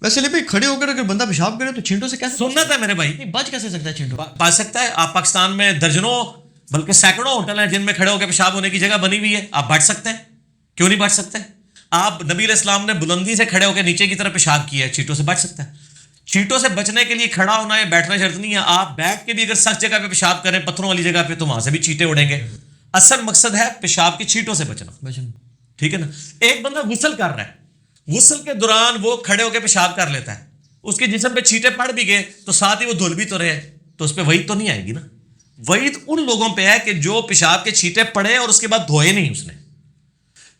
ویسے لیے کھڑے ہو کر اگر بندہ پیشاب کرے تو چھینٹوں سے کیسے سنت ہے میرے بھائی, بچ کیسے سکتا ہے چھینٹوں؟ پا سکتا ہے. آپ پاکستان میں درجنوں بلکہ سینکڑوں ہوٹل ہیں جن میں کھڑے ہو کے پیشاب ہونے کی جگہ بنی ہوئی ہے, آپ بچ سکتے ہیں. کیوں نہیں بچ سکتے؟ آپ نبی علیہ السلام نے بلندی سے کھڑے ہو کے نیچے کی طرف پیشاب کیا ہے, چینٹوں سے بچ سکتا ہے. چینٹوں سے بچنے کے لیے کھڑا ہونا یا بیٹھنا شرط نہیں ہے. آپ بیٹھ کے بھی اگر سخت جگہ پہ پیشاب کریں, پتھروں والی جگہ پہ, تو وہاں سے بھی چینٹے اڑیں گے. اصل مقصد ہے پیشاب کی چینٹوں سے بچنا, ٹھیک ہے نا. ایک بندہ غسل کر رہا ہے, غسل کے دوران وہ کھڑے ہو کے پیشاب کر لیتا ہے, اس کے جسم پہ چینٹے پڑ بھی گئے تو ساتھ ہی وہ دھل بھی تو رہے, تو اس پہ وعید تو نہیں آئے گی نا. وعید ان لوگوں پہ ہے کہ جو پیشاب کے چینٹے پڑے اور اس کے بعد دھوئے نہیں اس نے.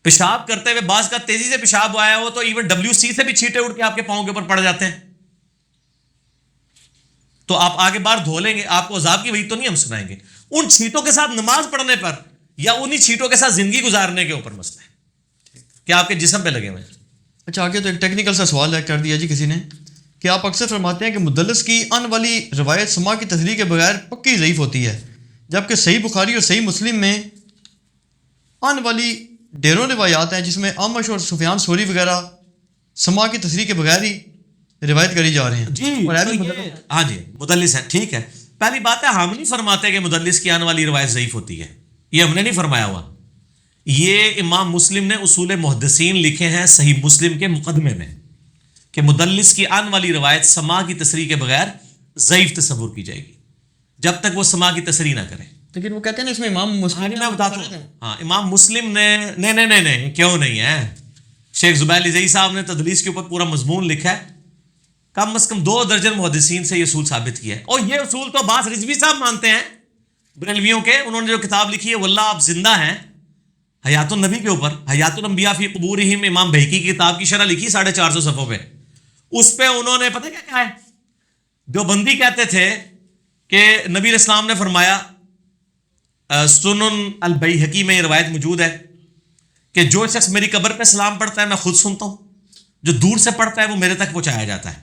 پیشاب کرتے ہوئے بعض کا تیزی سے پیشاب آیا ہو تو ایون WC سے بھی چھینٹے اڑ کے آپ کے پاؤں کے اوپر پڑ جاتے ہیں, تو آپ آگے بار دھو لیں گے, آپ کو عذاب کی وعید تو نہیں ہم سنائیں گے. ان چھینٹوں کے ساتھ نماز پڑھنے پر یا انہی چھینٹوں کے ساتھ زندگی گزارنے کے اوپر مسئلہ ہے کہ آپ کے جسم پہ لگے ہوئے ہیں. اچھا آگے تو ایک ٹیکنیکل سا سوال ہے کر دیا جی کسی نے, کہ آپ اکثر فرماتے ہیں کہ مدلس کی ان والی روایت سما کی تصریح کے بغیر پکی ضعیف ہوتی ہے, جبکہ صحیح بخاری اور صحیح مسلم میں ان والی ڈیروں روایات ہیں جس میں اعمش اور سفیان ثوری وغیرہ سما کی تصریح کے بغیر ہی روایت کری جا رہے ہیں. جی ہاں جی مدلس ہے, ٹھیک ہے. پہلی بات ہے ہم نہیں فرماتے کہ مدلس کی آنے والی روایت ضعیف ہوتی ہے, یہ ہم نے نہیں فرمایا ہوا. یہ امام مسلم نے اصول محدثین لکھے ہیں صحیح مسلم کے مقدمے میں کہ مدلس کی آنے والی روایت سما کی تصریح کے بغیر ضعیف تصور کی جائے گی جب تک وہ سما کی تصریح نہ کرے. لیکن وہ کہتے ہیں نا اس میں امام مسلم, میں بتاتا ہوں, ہاں امام مسلم نے نہیں کیوں نہیں ہے, شیخ زبیر لزئی صاحب نے تدلیس کے اوپر پورا مضمون لکھا ہے, کم از کم 2 درجن محدثین سے یہ اصول ثابت کیا ہے. اور یہ اصول تو عباس رضوی صاحب مانتے ہیں بریلویوں کے, انہوں نے جو کتاب لکھی ہے واللہ آپ زندہ ہیں حیات النبی کے اوپر, حیات الانبیاء فی قبورہم, امام بہقی کی کتاب کی شرح لکھی 450 صفحوں پہ. اس پہ انہوں نے پتہ کیا کہا ہے, دیوبندی کہتے تھے کہ نبی علیہ السلام نے فرمایا, سنن البیہقی میں یہ روایت موجود ہے کہ جو شخص میری قبر پہ سلام پڑھتا ہے میں خود سنتا ہوں, جو دور سے پڑھتا ہے وہ میرے تک پہنچایا جاتا ہے.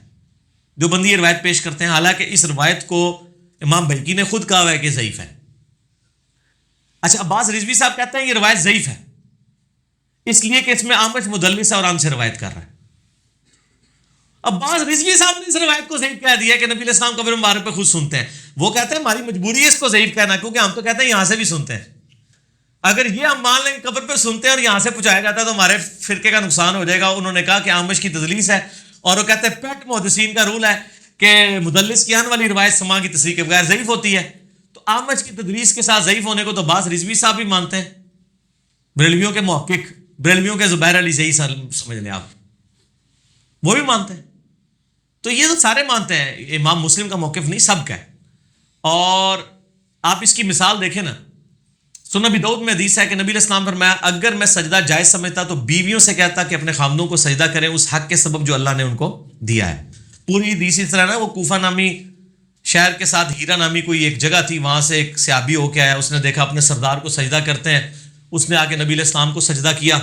دیوبندی یہ روایت پیش کرتے ہیں, حالانکہ اس روایت کو امام بہقی نے خود کہا ہوا ہے کہ ضعیف ہے. اچھا, عباس رضوی صاحب کہتے ہیں یہ روایت ضعیف ہے اس لیے کہ اس میں اعمش مدلس ہے اور عن سے روایت کر رہا ہے. عباس رضوی صاحب نے اس روایت کو ضعیف کہہ دیا کہ نبی علیہ السلام قبر مبارک پہ خود سنتے ہیں. وہ کہتے ہیں ہماری مجبوری ہے اس کو ضعیف کہنا, کیونکہ ہم تو کہتے ہیں یہاں سے بھی سنتے ہیں. اگر یہ ہم مان لیں قبر پہ سنتے ہیں اور یہاں سے پہنچایا جاتا ہے تو ہمارے فرقے کا نقصان ہو جائے گا. انہوں نے کہا کہ اعمش کی تدلیس ہے, اور وہ کہتے ہیں پیٹ محدثین کا رول ہے کہ مدلس کی آن والی روایت سماع کی تصریح کے بغیر ضعیف ہوتی ہے. تو اعمش کی تدلیس کے ساتھ ضعیف ہونے کو تو عباس رضوی صاحب بھی مانتے ہیں, بریلویوں کے محقق, بریلویوں کے زبیر علی زئی سمجھ لیں آپ, وہ بھی مانتے ہیں. تو یہ تو سارے مانتے ہیں, امام مسلم کا موقف نہیں سب کا ہے. اور آپ اس کی مثال دیکھیں نا, سنن ابی داؤد میں حدیث ہے کہ نبی علیہ السلام فرمایا اگر میں سجدہ جائز سمجھتا تو بیویوں سے کہتا کہ اپنے خامدوں کو سجدہ کریں اس حق کے سبب جو اللہ نے ان کو دیا ہے. پوری حدیث اس طرح نا, وہ کوفہ نامی شہر کے ساتھ ہیرا نامی کوئی ایک جگہ تھی, وہاں سے ایک صحابی ہو کے آیا, اس نے دیکھا اپنے سردار کو سجدہ کرتے ہیں, اس نے آ کے نبی علیہ السلام کو سجدہ کیا.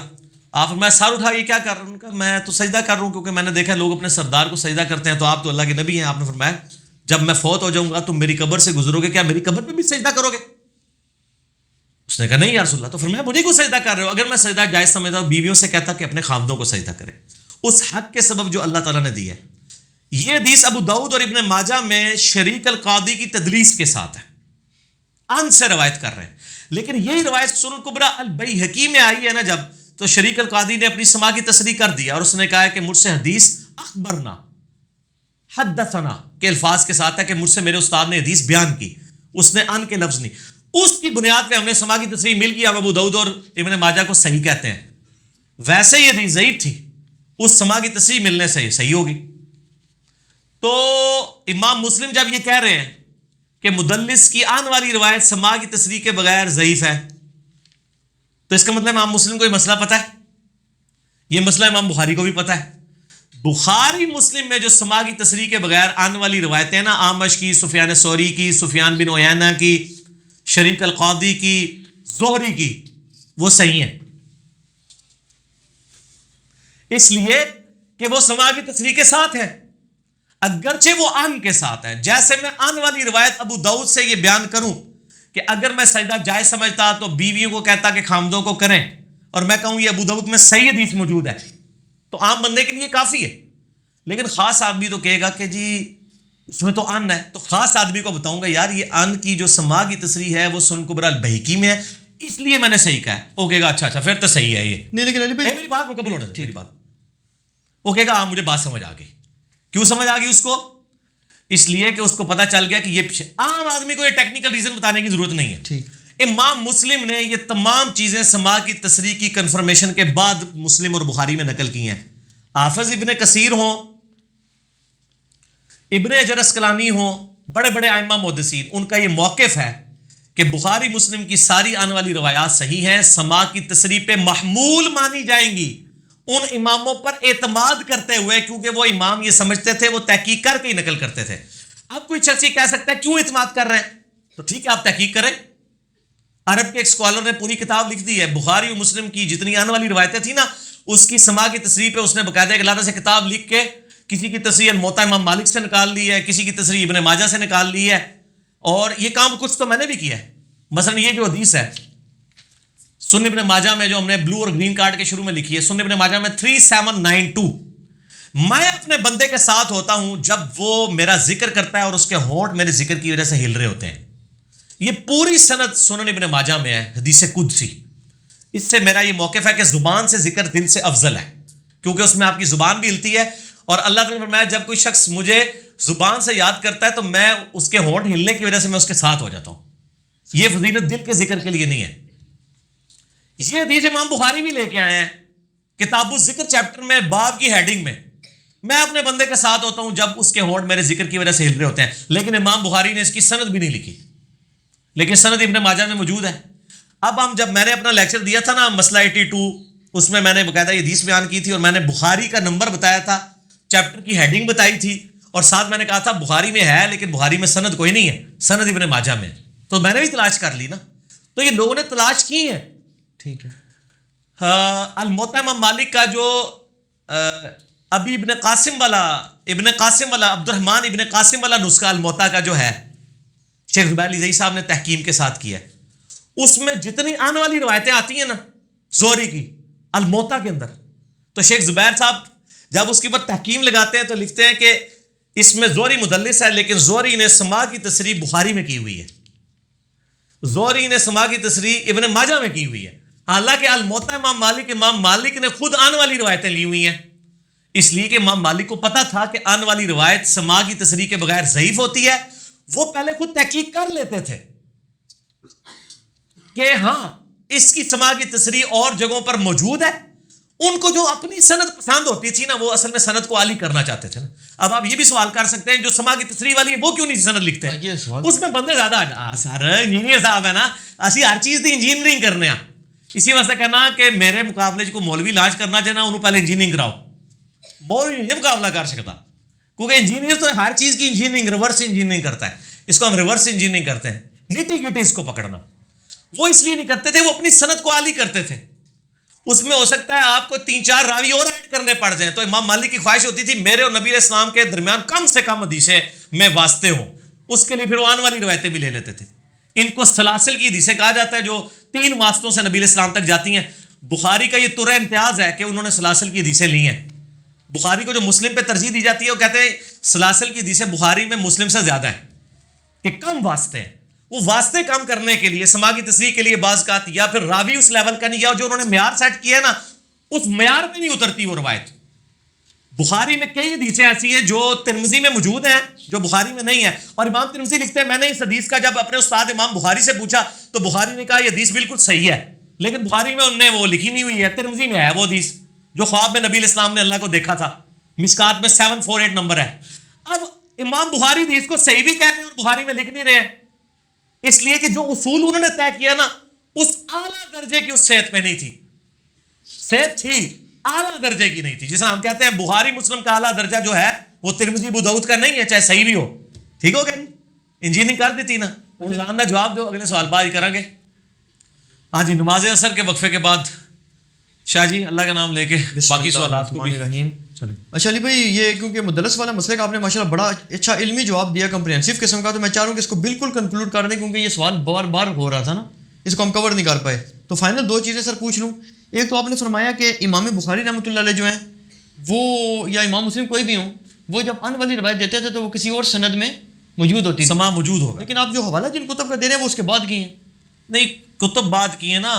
آپ فرمایا سر اٹھا یہ کیا کر رہا ہوں؟ کہا میں تو سجدہ کر رہا ہوں کیونکہ میں نے دیکھا لوگ اپنے سردار کو سجدہ کرتے ہیں, تو آپ تو اللہ کے نبی ہیں. آپ نے فرمایا جب میں فوت ہو جاؤں گا تم میری قبر سے گزرو گے, کیا میری قبر پہ بھی سجدہ کرو گے؟ اس نے کہا نہیں یا رسول اللہ. تو فرمایا مجھے کو سجدہ کر رہے ہو؟ اگر میں سجدہ جائز سمجھتا ہوں بیویوں سے کہتا کہ اپنے خامدوں کو سجدہ کرے اس حق کے سبب جو اللہ تعالیٰ نے دیا ہے. یہ حدیث ابو داؤد اور ابن ماجہ میں شریک القاضی کی تدلیس کے ساتھ ہے, ان سے روایت کر رہے ہیں. لیکن یہی روایت سنن کبریٰ البیہقی میں آئی ہے نا جب, تو شریک القاضی نے اپنی سماع کی تصریح کر دیا اور اس نے کہا کہ مجھ سے حدیث اخبرنا حدثنا کے الفاظ کے ساتھ ہے کہ مجھ سے میرے استاد نے حدیث بیان کی, اس نے ان کے لفظ نہیں. اس کی بنیاد پہ ہم نے سماع کی تصریح مل کی, ہم ابو داؤد اور ابن ماجہ کو صحیح کہتے ہیں. ویسے یہ حدیث ضعیف تھی, اس سماع کی تصریح ملنے سے صحیح ہوگی. تو امام مسلم جب یہ کہہ رہے ہیں کہ مدلس کی آن والی روایت سماع کی تصریح کے بغیر ضعیف ہے, تو اس کا مطلب امام مسلم کو یہ مسئلہ پتہ ہے. یہ مسئلہ امام بخاری کو بھی پتہ ہے. بخاری مسلم میں جو سماع کی تصریح کے بغیر آن والی روایتیں ہیں نا, اعمش کی, سفیان ثوری کی, سفیان بن عیینہ کی, شریک القاضی کی, زہری کی, وہ صحیح ہیں. اس لیے کہ وہ سماع کی تصریح کے ساتھ ہے, اگرچہ وہ ان کے ساتھ ہے. جیسے میں ان والی روایت ابو داؤد سے یہ بیان کروں کہ اگر میں سجدہ جائز سمجھتا تو بیویوں کو کہتا کہ خامدوں کو کریں, اور میں کہوں یہ ابو داؤد میں صحیح حدیث موجود ہے, تو عام بندے کے لیے کافی ہے. لیکن خاص آدمی تو کہے گا کہ جی اس میں تو ان ہے, تو خاص آدمی کو بتاؤں گا یار یہ ان کی جو سماع کی تصریح ہے وہ سنن کبریٰ البیہقی میں ہے, اس لیے میں نے صحیح کہا ہے. وہ کہے گا اچھا پھر تو صحیح ہے یہ نہیں. لیکن علی بھائی میری بات مکمل ہونا چاہیے بات. وہ کہے گا ہاں مجھے بات سمجھ آ گئی. کیوں سمجھ آ گئی اس کو؟ اس لیے کہ اس کو پتا چل گیا کہ یہ عام آدمی کو یہ ٹیکنیکل ریزن بتانے کی ضرورت نہیں ہے. ٹھیک. امام مسلم نے یہ تمام چیزیں سماع کی تصریح کی کنفرمیشن کے بعد مسلم اور بخاری میں نقل کی ہیں. حافظ ابن کثیر ہوں, ابن حجر اسقلانی ہوں, بڑے بڑے ائمہ محدثین, ان کا یہ موقف ہے کہ بخاری مسلم کی ساری آنے والی روایات صحیح ہیں, سماع کی تصریح پہ محمول مانی جائیں گی ان اماموں پر اعتماد کرتے ہوئے, کیونکہ وہ امام یہ سمجھتے تھے, وہ تحقیق کر کے ہی نقل کرتے تھے. اب کوئی شخص یہ کہہ سکتا ہے کیوں اعتماد کر رہے ہیں, تو ٹھیک ہے آپ تحقیق کریں. عرب کے ایک اسکالر نے پوری کتاب لکھ دی ہے, بخاری و مسلم کی جتنی آنے والی روایتیں تھیں نا اس کی سماع کی تصریح پہ اس نے باقاعدہ ایک علیحدہ سے کتاب لکھ کے کسی کی تصریح الموطا امام مالک سے نکال لی ہے, کسی کی تصریح ابن ماجہ سے نکال لی ہے, اور یہ کام کچھ تو میں نے بھی کیا ہے. مثلا یہ جو حدیث ہے سنن ابن ماجہ میں جو ہم نے بلو اور گرین کارڈ کے شروع میں لکھی ہے, سنن ابن ماجہ میں 3792, میں اپنے بندے کے ساتھ ہوتا ہوں جب وہ میرا ذکر کرتا ہے اور اس کے ہونٹ میرے ذکر کی وجہ سے ہل رہے ہوتے ہیں. یہ پوری سند سنن ابن ماجہ میں ہے, حدیث قدسی. اس سے میرا یہ موقف ہے کہ زبان سے ذکر دل سے افضل ہے, کیونکہ اس میں آپ کی زبان بھی ہلتی ہے, اور اللہ تعالیٰ نے فرمایا جب کوئی شخص مجھے زبان سے یاد کرتا ہے تو میں اس کے ہونٹ ہلنے کی وجہ سے میں اس کے ساتھ ہو جاتا ہوں. یہ فضیلت دل کے ذکر کے لیے نہیں ہے. یہ حدیث امام بخاری بھی لے کے آئے ہیں کتاب الذکر چیپٹر میں باب کی ہیڈنگ میں اپنے بندے کے ساتھ ہوتا ہوں جب اس کے ہونٹ میرے ذکر کی وجہ سے ہل رہے ہوتے ہیں, لیکن امام بخاری نے اس کی سند بھی نہیں لکھی, لیکن سند ابن ماجہ میں موجود ہے. اب جب میں نے اپنا لیکچر دیا تھا نا مسئلہ 82, اس میں نے باقاعدہ یہ حدیث بیان کی تھی اور میں نے بخاری کا نمبر بتایا تھا, چیپٹر کی ہیڈنگ بتائی تھی, اور ساتھ میں نے کہا تھا بخاری میں ہے لیکن بخاری میں سند کوئی نہیں ہے, سند ابن ماجہ میں. تو میں نے بھی تلاش کر لی نا, تو یہ لوگوں نے تلاش کی ہے. ٹھیک ہے. الموطا امام مالک کا جو ابھی ابن قاسم والا عبد الرحمن ابن قاسم والا نسخہ الموطا کا جو ہے شیخ زبیر علی زئی صاحب نے تحکیم کے ساتھ کیا ہے, اس میں جتنی آنے والی روایتیں آتی ہیں نا زہری کی الموطا کے اندر, تو شیخ زبیر صاحب جب اس کے اوپر تحکیم لگاتے ہیں تو لکھتے ہیں کہ اس میں زہری مدلس ہے, لیکن زہری نے سما کی تصریح بخاری میں کی ہوئی ہے, زہری نے سما کی تصریح ابن ماجہ میں کی ہوئی ہے. حالانکہ الموطا امام مالک نے خود آنے والی روایتیں لی ہوئی ہیں, اس لیے کہ امام مالک کو پتا تھا کہ آنے والی روایت سما کی تصریح کے بغیر ضعیف ہوتی ہے. وہ پہلے خود تحقیق کر لیتے تھے کہ ہاں اس کی سما کی تصریح اور جگہوں پر موجود ہے. ان کو جو اپنی سند پسند ہوتی تھی نا, وہ اصل میں سند کو عالی کرنا چاہتے تھے نا. اب آپ یہ بھی سوال کر سکتے ہیں جو سما کی تصریح والی ہے وہ کیوں نہیں سند لکھتے ہیں؟ اس میں بندے زیادہ سر انجینئر صاحب ہے نا, اسی ہر چیز کی انجینئرنگ کرنے ہیں. اسی واسطے کہنا کہ میرے مقابلے کو مولوی لاج کرنا چاہنا انہوں پہلے انجینئرنگ کراؤ, مولوی نہیں مقابلہ کر سکتا, کیونکہ انجینئر تو ہر چیز کی انجینئرنگ ریورس انجینئرنگ کرتا ہے. اس کو ہم ریورس انجینئرنگ کرتے ہیں, نٹی گٹی اس کو پکڑنا. وہ اس لیے نہیں کرتے تھے, وہ اپنی سند کو عالی کرتے تھے. اس میں ہو سکتا ہے آپ کو 3-4 راوی اور ایڈ کرنے پڑ جائیں, تو امام مالک کی خواہش ہوتی تھی میرے اور نبی علیہ السلام کے درمیان کم سے کم حدیثیں میں واسطے ہوں. اس کے لیے پھر وہ آنے والی روایتیں بھی لے لیتے تھے. ان کو سلاسل کی حدیثیں کہا جاتا ہے, جو 3 واسطوں سے نبی علیہ السلام تک جاتی ہیں. بخاری کا یہ ترہ امتیاز ہے کہ انہوں نے سلاسل کی حدیثیں لی ہیں. بخاری کو جو مسلم پہ ترجیح دی جاتی ہے, وہ کہتے ہیں سلاسل کی حدیثیں بخاری میں مسلم سے زیادہ ہیں کہ کم واسطے ہیں. وہ واسطے کم کرنے کے لیے سما کی تصریح کے لیے بعض کا, یا پھر راوی اس لیول کا نہیں, یا جو انہوں نے معیار سیٹ کیا ہے نا اس معیار پہ نہیں اترتی وہ روایت. بخاری میں کئی حدیثیں ایسی ہیں جو ترمذی میں موجود ہیں جو بخاری میں نہیں ہے, اور امام ترمذی لکھتے ہیں میں نے اس حدیث کا جب اپنے استاد امام بخاری سے پوچھا تو بخاری نے کہا یہ حدیث بالکل صحیح ہے, لیکن بخاری میں انہوں نے وہ لکھی نہیں ہوئی ہے. ترمذی میں ہے وہ حدیث جو خواب میں نبی علیہ السلام نے اللہ کو دیکھا تھا, مشکات میں 748 نمبر ہے. اب امام بخاری حدیث کو صحیح بھی کہہ رہے ہیں اور بخاری میں لکھ نہیں رہے ہیں, اس لیے کہ جو اصول انہوں نے طے کیا نا اس اعلیٰ درجے کی اس صحت میں نہیں تھی. صحت تھی اعلیٰ درجے کی نہیں تھی. جسے ہم کہتے ہیں بخاری مسلم کا اعلیٰ درجہ جو ہے وہ ترمذی ابو داؤد کا نہیں ہے, چاہے صحیح بھی ہو. ٹھیک ہو گیا, انجینئرنگ کر دیتی نا. انسان نے جواب دو, اگلے سوال بعد کریں گے. ہاں جی, نماز عصر کے وقفے کے بعد شاہ جی اللہ کا نام لے کے باقی سوالات کو بھی. اچھا علی بھائی, یہ کیونکہ مدلس والا مسئلے کا آپ نے ماشاءاللہ بڑا اچھا علمی جواب دیا, کمپریہنسو قسم کا, تو میں چاہ رہا ہوں کہ اس کو بالکل کنکلوڈ کر دیں, کیونکہ یہ سوال بار بار ہو رہا تھا نا, اس کو ہم کور نہیں کر پائے. تو فائنل 2 چیزیں سر پوچھ لوں. ایک تو آپ نے فرمایا کہ امام بخاری رحمۃ اللہ علیہ جو ہیں وہ, یا امام مسلم کوئی بھی ہوں, وہ جب ان والی روایت دیتے تھے تو وہ کسی اور سند میں موجود ہوتی, سما موجود ہوگا. لیکن آپ جو حوالہ جن کتب کا دے رہے ہیں وہ اس کے بعد کی ہیں. نہیں, کتب بعد کی ہیں نا,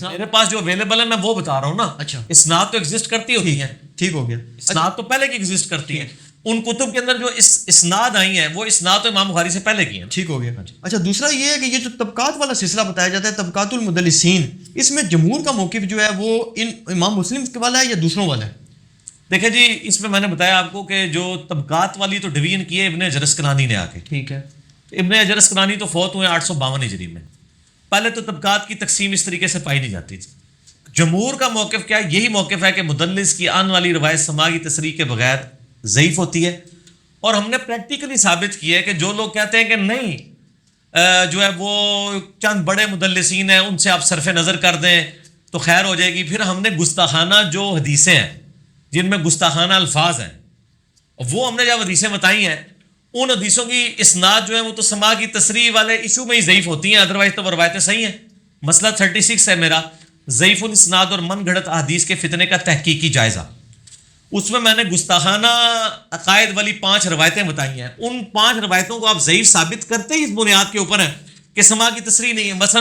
میرے پاس جو اویلیبل ہے میں وہ بتا رہا ہوں نا. اچھا, اسناد تو ایگزسٹ کرتی ہوتی ہیں. ٹھیک ہو گیا, اسناد تو پہلے کی ایگزسٹ کرتی ہیں. ان کتب کے اندر جو اسناد آئی ہیں وہ اسناد تو امام بخاری سے پہلے کی ہیں. ٹھیک ہو گیا. اچھا, دوسرا یہ ہے کہ یہ جو طبقات والا سلسلہ بتایا جاتا ہے, طبقات المدلسین, اس میں جمہور کا موقف جو ہے وہ ان امام مسلم والا ہے یا دوسروں والا ہے؟ دیکھیں جی, اس میں نے بتایا آپ کو کہ جو طبقات والی تو ڈویژن کی ہے ابن حجر اسقلانی نے آ کے. ٹھیک ہے. ابن حجر اسقلانی تو فوت ہوئے 852 ہجری میں. پہلے تو طبقات کی تقسیم اس طریقے سے پائی نہیں جاتی تھی. جمہور کا موقف کیا ہے؟ یہی موقف ہے کہ مدلس کی آنے والی روایت سما کی تصریح کے بغیر ضعیف ہوتی ہے. اور ہم نے پریکٹیکلی ثابت کیا ہے کہ جو لوگ کہتے ہیں کہ نہیں جو ہے وہ چند بڑے مدلسین ہیں ان سے آپ صرف نظر کر دیں تو خیر ہو جائے گی, پھر ہم نے گستاخانہ جو حدیثیں ہیں جن میں گستاخانہ الفاظ ہیں وہ ہم نے جب حدیثیں بتائی ہیں, ان حدیثوں کی اسناد جو ہے وہ تو سما کی تصریح والے ایشو میں ہی ضعیف ہوتی ہیں, ادروائز تو وہ روایتیں صحیح ہیں. مسئلہ 36 ہے میرا, ضعیف الاسناد اور من گھڑت احادیث کے فتنے کا تحقیقی جائزہ. اس میں نے گستاخانہ عقائد والی 5 روایتیں بتائی ہیں. ان 5 روایتوں کو آپ ضعیف ثابت کرتے ہی اس بنیاد کے اوپر ہیں کہ سما کی تصریح نہیں ہے. مثلا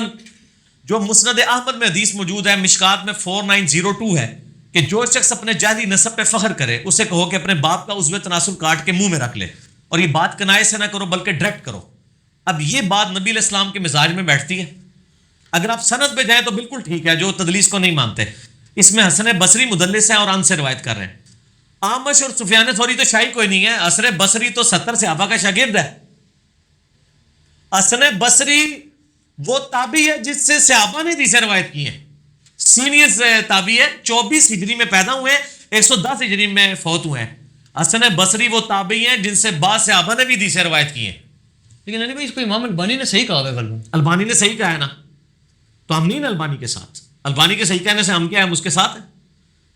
جو مسند احمد میں حدیث موجود ہے, مشکات میں 4902 ہے کہ جو شخص اپنے جعلی نسب پہ فخر کرے اسے کہو کہ اپنے باپ کا عضو تناسل کاٹ کے منہ میں رکھ لے, اور یہ بات کنائے سے نہ کرو بلکہ ڈائریکٹ کرو. اب یہ بات نبی علیہ السلام کے مزاج میں بیٹھتی ہے. اگر آپ سند پہ جائیں تو بالکل ٹھیک ہے, جو تدلیس کو نہیں مانتے. اس میں حسن بصری مدلس ہیں اور ان سے روایت کر رہے ہیں. اعمش اور سفیان ثوری تو شاہی کوئی نہیں ہے. حسن بصری تو 70 صحابہ کا شاگرد ہے. حسن بصری وہ تابعی ہے جس سے صحابہ نے حدیثیں روایت کی ہیں. سینئر تابعی ہے, 24 ہجری میں پیدا ہوئے ہیں, 110 ہجری میں فوت ہوئے ہیں. حسن بصری وہ تابعی ہیں جن سے بعض صحابہ نے بھی حدیثیں روایت کی ہیں. لیکن علی بھائی اس کو امام البانی نے صحیح کہا ہے غالباً. البانی نے صحیح کہا ہے نا, تو ہم نہیں نا البانی کے ساتھ. البانی کے صحیح کہنے سے ہم کیا ہیں, اس کے ساتھ ہیں.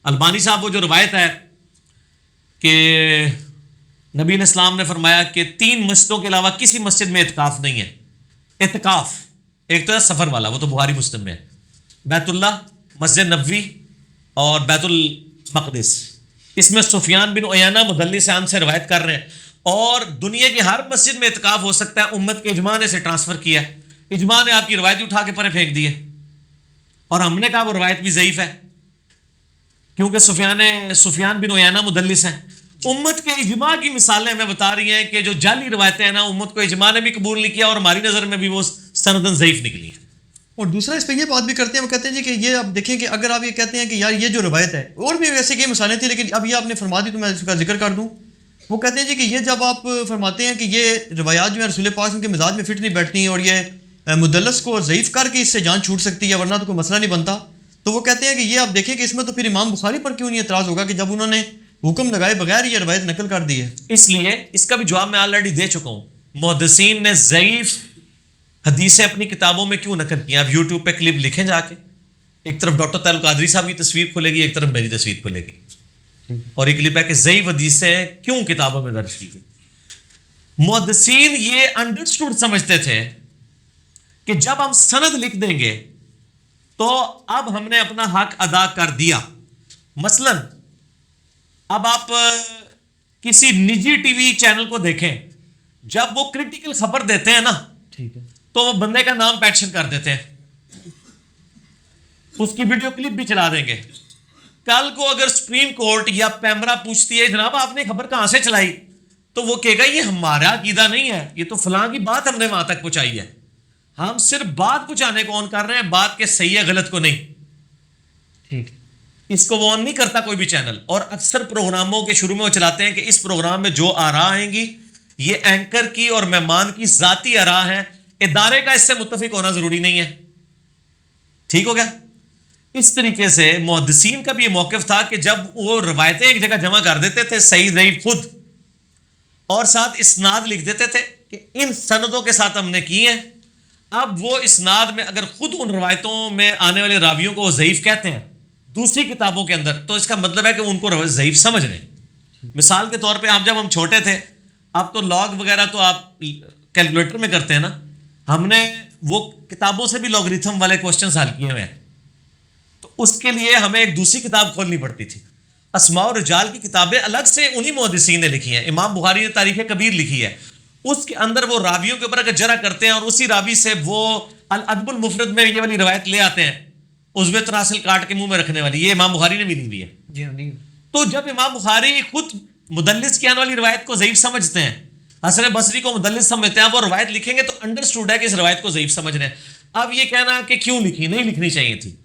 البانی صاحب وہ جو روایت ہے کہ نبی علیہ السلام نے فرمایا کہ 3 مسجدوں کے علاوہ کسی مسجد میں اعتکاف نہیں ہے. اعتکاف ایک تو ہے سفر والا, وہ تو بخاری مسلم میں ہے, بیت اللہ, مسجد نبوی اور بیت المقدس. اس میں سفیان بن عیینہ مدلس سے روایت کر رہے ہیں, اور دنیا کی ہر مسجد میں اعتکاف ہو سکتا ہے. امت کے اجماع نے اسے ٹرانسفر کیا ہے. اجماع نے آپ کی روایت اٹھا کے پرے پھینک دی ہے, اور ہم نے کہا وہ روایت بھی ضعیف ہے کیونکہ سفیان بن عیینہ مدلس ہیں. امت کے اجماع کی مثالیں ہمیں بتا رہی ہیں کہ جو جعلی روایتیں ہیں نا, امت کو اجماع نے بھی قبول نہیں کیا اور ہماری نظر میں بھی وہ سندن ضعیف نکلی ہیں. اور دوسرا اس پہ یہ بات بھی کرتے ہیں, وہ کہتے ہیں جی کہ یہ آپ دیکھیں کہ اگر آپ یہ کہتے ہیں کہ یار یہ جو روایت ہے, اور بھی ویسے کئی مثالیں تھیں لیکن اب یہ آپ نے فرما دی تو میں اس کا ذکر کر دوں. وہ کہتے ہیں جی کہ یہ جب آپ فرماتے ہیں کہ یہ روایات جو ہیں رسول پاک کے مزاج میں فٹ نہیں بیٹھتی اور یہ مدلس کو ضعیف کر کے اس سے جان چھوٹ سکتی ہے ورنہ تو کوئی مسئلہ نہیں بنتا, تو وہ کہتے ہیں کہ یہ آپ دیکھیں کہ اس میں تو پھر امام بخاری پر کیوں نہیں اعتراض ہوگا کہ جب انہوں نے حکم لگائے بغیر یہ روایت نقل کر دی ہے. اس لیے اس کا بھی جواب میں آلریڈی دے چکا ہوں. محدثین نے ضعیف حدیثیں اپنی کتابوں میں کیوں نقل کیا. اب یوٹیوب پہ کلپ لکھیں جا کے, ایک طرف ڈاکٹر طاہر القادری صاحب کی تصویر کھلے گی, ایک طرف میری تصویر کھلے گی, اور ایک کلپ ہے کہ ضعیف حدیثیں کیوں کتابوں میں درج کی گئی. محدثین یہ انڈرسٹوڈ سمجھتے تھے کہ جب ہم سند لکھ دیں گے تو اب ہم نے اپنا حق ادا کر دیا. مثلا اب آپ کسی نجی ٹی وی چینل کو دیکھیں, جب وہ کریٹیکل خبر دیتے ہیں نا, ٹھیک ہے, تو وہ بندے کا نام مینشن کر دیتے ہیں, اس کی ویڈیو کلپ بھی چلا دیں گے. کل کو اگر سپریم کورٹ یا پیمرا پوچھتی ہے جناب آپ نے خبر کہاں سے چلائی, تو وہ کہے گا یہ ہمارا عقیدہ نہیں ہے, یہ تو فلاں کی بات ہم نے وہاں تک پہنچائی ہے. ہم صرف بات پہنچانے کو آن کر رہے ہیں, بات کے صحیح ہے غلط کو نہیں. ٹھیک, اس کو وہ آن نہیں کرتا کوئی بھی چینل. اور اکثر پروگراموں کے شروع میں وہ چلاتے ہیں کہ اس پروگرام میں جو آراء آئیں گی یہ اینکر کی اور مہمان کی ذاتی آراء ہیں, ادارے کا اس سے متفق ہونا ضروری نہیں ہے. ٹھیک ہو گیا. اس طریقے سے محدثین کا بھی یہ موقف تھا کہ جب وہ روایتیں ایک جگہ جمع کر دیتے تھے صحیح ضعیف خود, اور ساتھ اسناد لکھ دیتے تھے کہ ان سندوں کے ساتھ ہم نے کی ہیں. اب وہ اسناد میں اگر خود ان روایتوں میں آنے والے راویوں کو وہ ضعیف کہتے ہیں دوسری کتابوں کے اندر, تو اس کا مطلب ہے کہ ان کو ضعیف سمجھ رہے ہیں. مثال کے طور پہ آپ جب ہم چھوٹے تھے, اب تو لاگ وغیرہ تو آپ کیلکولیٹر میں کرتے ہیں نا, ہم نے وہ کتابوں سے بھی لاگریتھم والے کوسچنز حل کیے ہوئے ہیں, تو اس کے لیے ہمیں ایک دوسری کتاب کھولنی پڑتی تھی. اسماء و رجال کی کتابیں الگ سے انہی محدثین نے لکھی ہیں. امام بخاری نے تاریخ کبیر لکھی ہے, اس کے اندر وہ راویوں کے اوپر اگر جرح کرتے ہیں اور اسی راوی سے وہ الادب المفرد میں یہ والی روایت لے آتے ہیں, عضو تناسل کاٹ کے منہ میں رکھنے والی, یہ امام بخاری نے بھی لی ہوئی ہے. جی ہاں, نہیں. تو جب امام بخاری خود مدلس کی آنے والی روایت کو ضعیف سمجھتے ہیں, حسن بصری کو مدلس سمجھتے ہیں, وہ روایت لکھیں گے تو انڈرسٹوڈ ہے کہ اس روایت کو ضعیف سمجھ رہے ہیں. اب یہ کہنا کہ کیوں لکھی, نہیں لکھنی چاہیے تھی,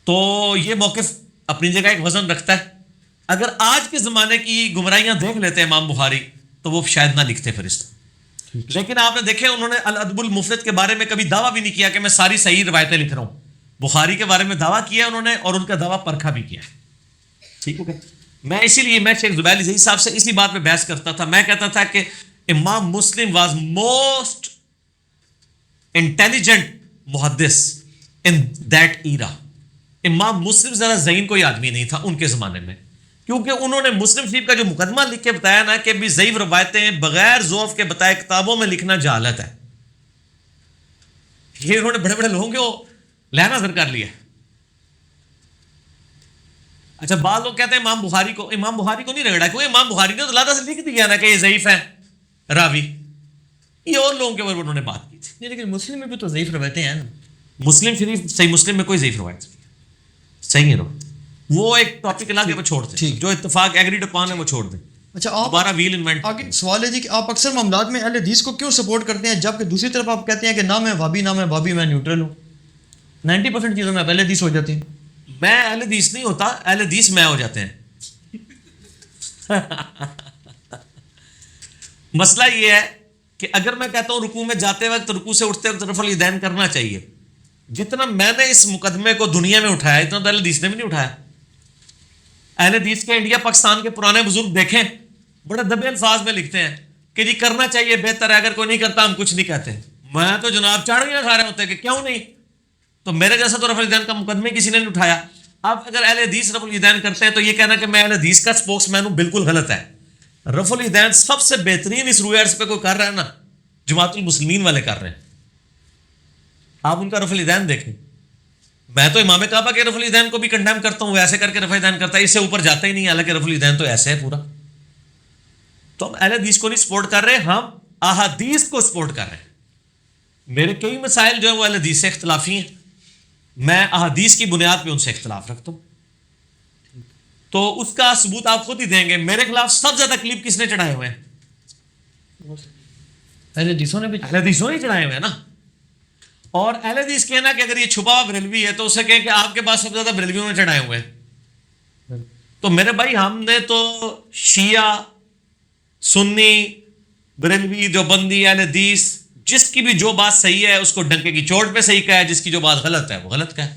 تو یہ موقف اپنی جگہ ایک وزن رکھتا ہے. اگر آج کے زمانے کی گمراہیاں دیکھ لیتے ہیں امام بخاری تو وہ شاید نہ لکھتے پھر اس طرح. لیکن آپ نے دیکھے انہوں نے الادب المفرد کے بارے میں کبھی دعویٰ بھی نہیں کیا کہ میں ساری صحیح روایتیں لکھ رہا ہوں. بخاری کے بارے میں دعویٰ کیا انہوں نے, اور ان کا دعویٰ پرکھا بھی کیا. ٹھیک ہو گیا. میں اسی لیے میں شیخ زبیر علی صاحب سے اسی بات پہ بحث کرتا تھا. میں کہتا تھا کہ امام مسلم واز موسٹ انٹیلیجنٹ محدث ان دیٹ ایرا. امام مسلم ذرا ذہین کوئی آدمی نہیں تھا ان کے زمانے میں, کیونکہ انہوں نے مسلم شریف کا جو مقدمہ لکھ کے بتایا نا کہ بھی ضعیف روایتیں بغیر ذوف کے بتائے کتابوں میں لکھنا جہالت ہے, یہ انہوں نے بڑے بڑے لوگوں کو لہنا زر کر لیا. اچھا, بعض لوگ کہتے ہیں امام بخاری کو نہیں رگڑا, کیونکہ امام بخاری نے تو لادا سے لکھ دیا نا کہ یہ ضعیف ہے راوی. یہ اور لوگوں کے اوپر انہوں نے بات کی تھی. لیکن مسلم میں بھی تو ضعیف روایتیں ہیں نا. مسلم شریف صحیح مسلم میں کوئی ضعیف روایت نہیں, صحیح ہے روایت, وہ ایک ٹاپک علاقے پہ چھوڑ دیں, جو اتفاق ایگریڈ اپان ہے وہ چھوڑ دیں. اچھا, آپ دوبارہ ویل انوینٹ. آگے سوال ہے جی کہ آپ اکثر معاملات میں اہل حدیث کو کیوں سپورٹ کرتے ہیں جبکہ دوسری طرف آپ کہتے ہیں کہ نہ میں وہابی نہ میں بابی, میں نیوٹرل ہوں. 90% چیزوں میں پہلے حدیث ہو جاتی ہیں. میں اہل حدیث نہیں ہوتا, اہل حدیث میں ہو جاتے ہیں. مسئلہ یہ ہے کہ اگر میں کہتا ہوں رکوع میں جاتے وقت, رکوع سے اٹھتے وقت رفع الیدین کرنا چاہیے, جتنا میں نے اس مقدمے کو دنیا میں اٹھایا اتنا تو اہل حدیث نے بھی نہیں اٹھایا. اہل حدیث کے انڈیا پاکستان کے پرانے بزرگ دیکھیں, بڑے دبے الفاظ میں لکھتے ہیں کہ جی کرنا چاہیے, بہتر ہے, اگر کوئی نہیں کرتا ہم کچھ نہیں کہتے. میں تو جناب چڑھ گیا سارے ہوتے کہ کیوں نہیں, تو میرے جیسا تو رفع الیدین کا مقدمے کسی نے نہیں اٹھایا. اب اگر اہل حدیث رفع الیدین کرتے ہیں تو یہ کہنا کہ میں اہل حدیث کا سپوکس مین ہوں بالکل غلط ہے. رفع الیدین سب سے بہترین اس روئے عرض پہ کوئی کر رہا ہے نا, جماعت المسلمین والے کر رہے ہیں. آپ ان کا رفع الیدین دیکھیں. میں تو امام کعبہ کے رفع الیدین کو بھی کنڈیم کرتا ہوں, وہ ایسے کر کے رفع الیدین کرتا ہے, اس سے اوپر جاتا ہی نہیں, حالانکہ رفع الیدین تو ایسے ہے پورا. تو ہم اہل حدیث کو نہیں سپورٹ کر رہے, ہم احادیث کو سپورٹ کر رہے ہیں. میرے کئی مسائل جو ہیں وہ اہل حدیث سے اختلافی ہیں, میں احادیث کی بنیاد پہ ان سے اختلاف رکھتا ہوں. تو اس کا ثبوت آپ خود ہی دیں گے. میرے خلاف سب سے زیادہ کلپ کس نے چڑھائے ہوئے ہیں؟ اہل حدیثوں نے بھی. اہل حدیثوں نے چڑھائے ہوئے ہیں نا. اور اہل حدیث کہنا کہ اگر یہ چھپا ہوا بریلوی ہے تو اسے کہیں کہ آپ کے پاس سب سے زیادہ بریلویوں نے چڑھائے ہوئے ہیں. تو میرے بھائی ہم نے تو شیعہ, سنی, بریلوی, دیوبندی, اہل حدیث, جس کی بھی جو بات صحیح ہے اس کو ڈنکے کی چوٹ پہ صحیح کہا ہے, جس کی جو بات غلط ہے وہ غلط کہا ہے.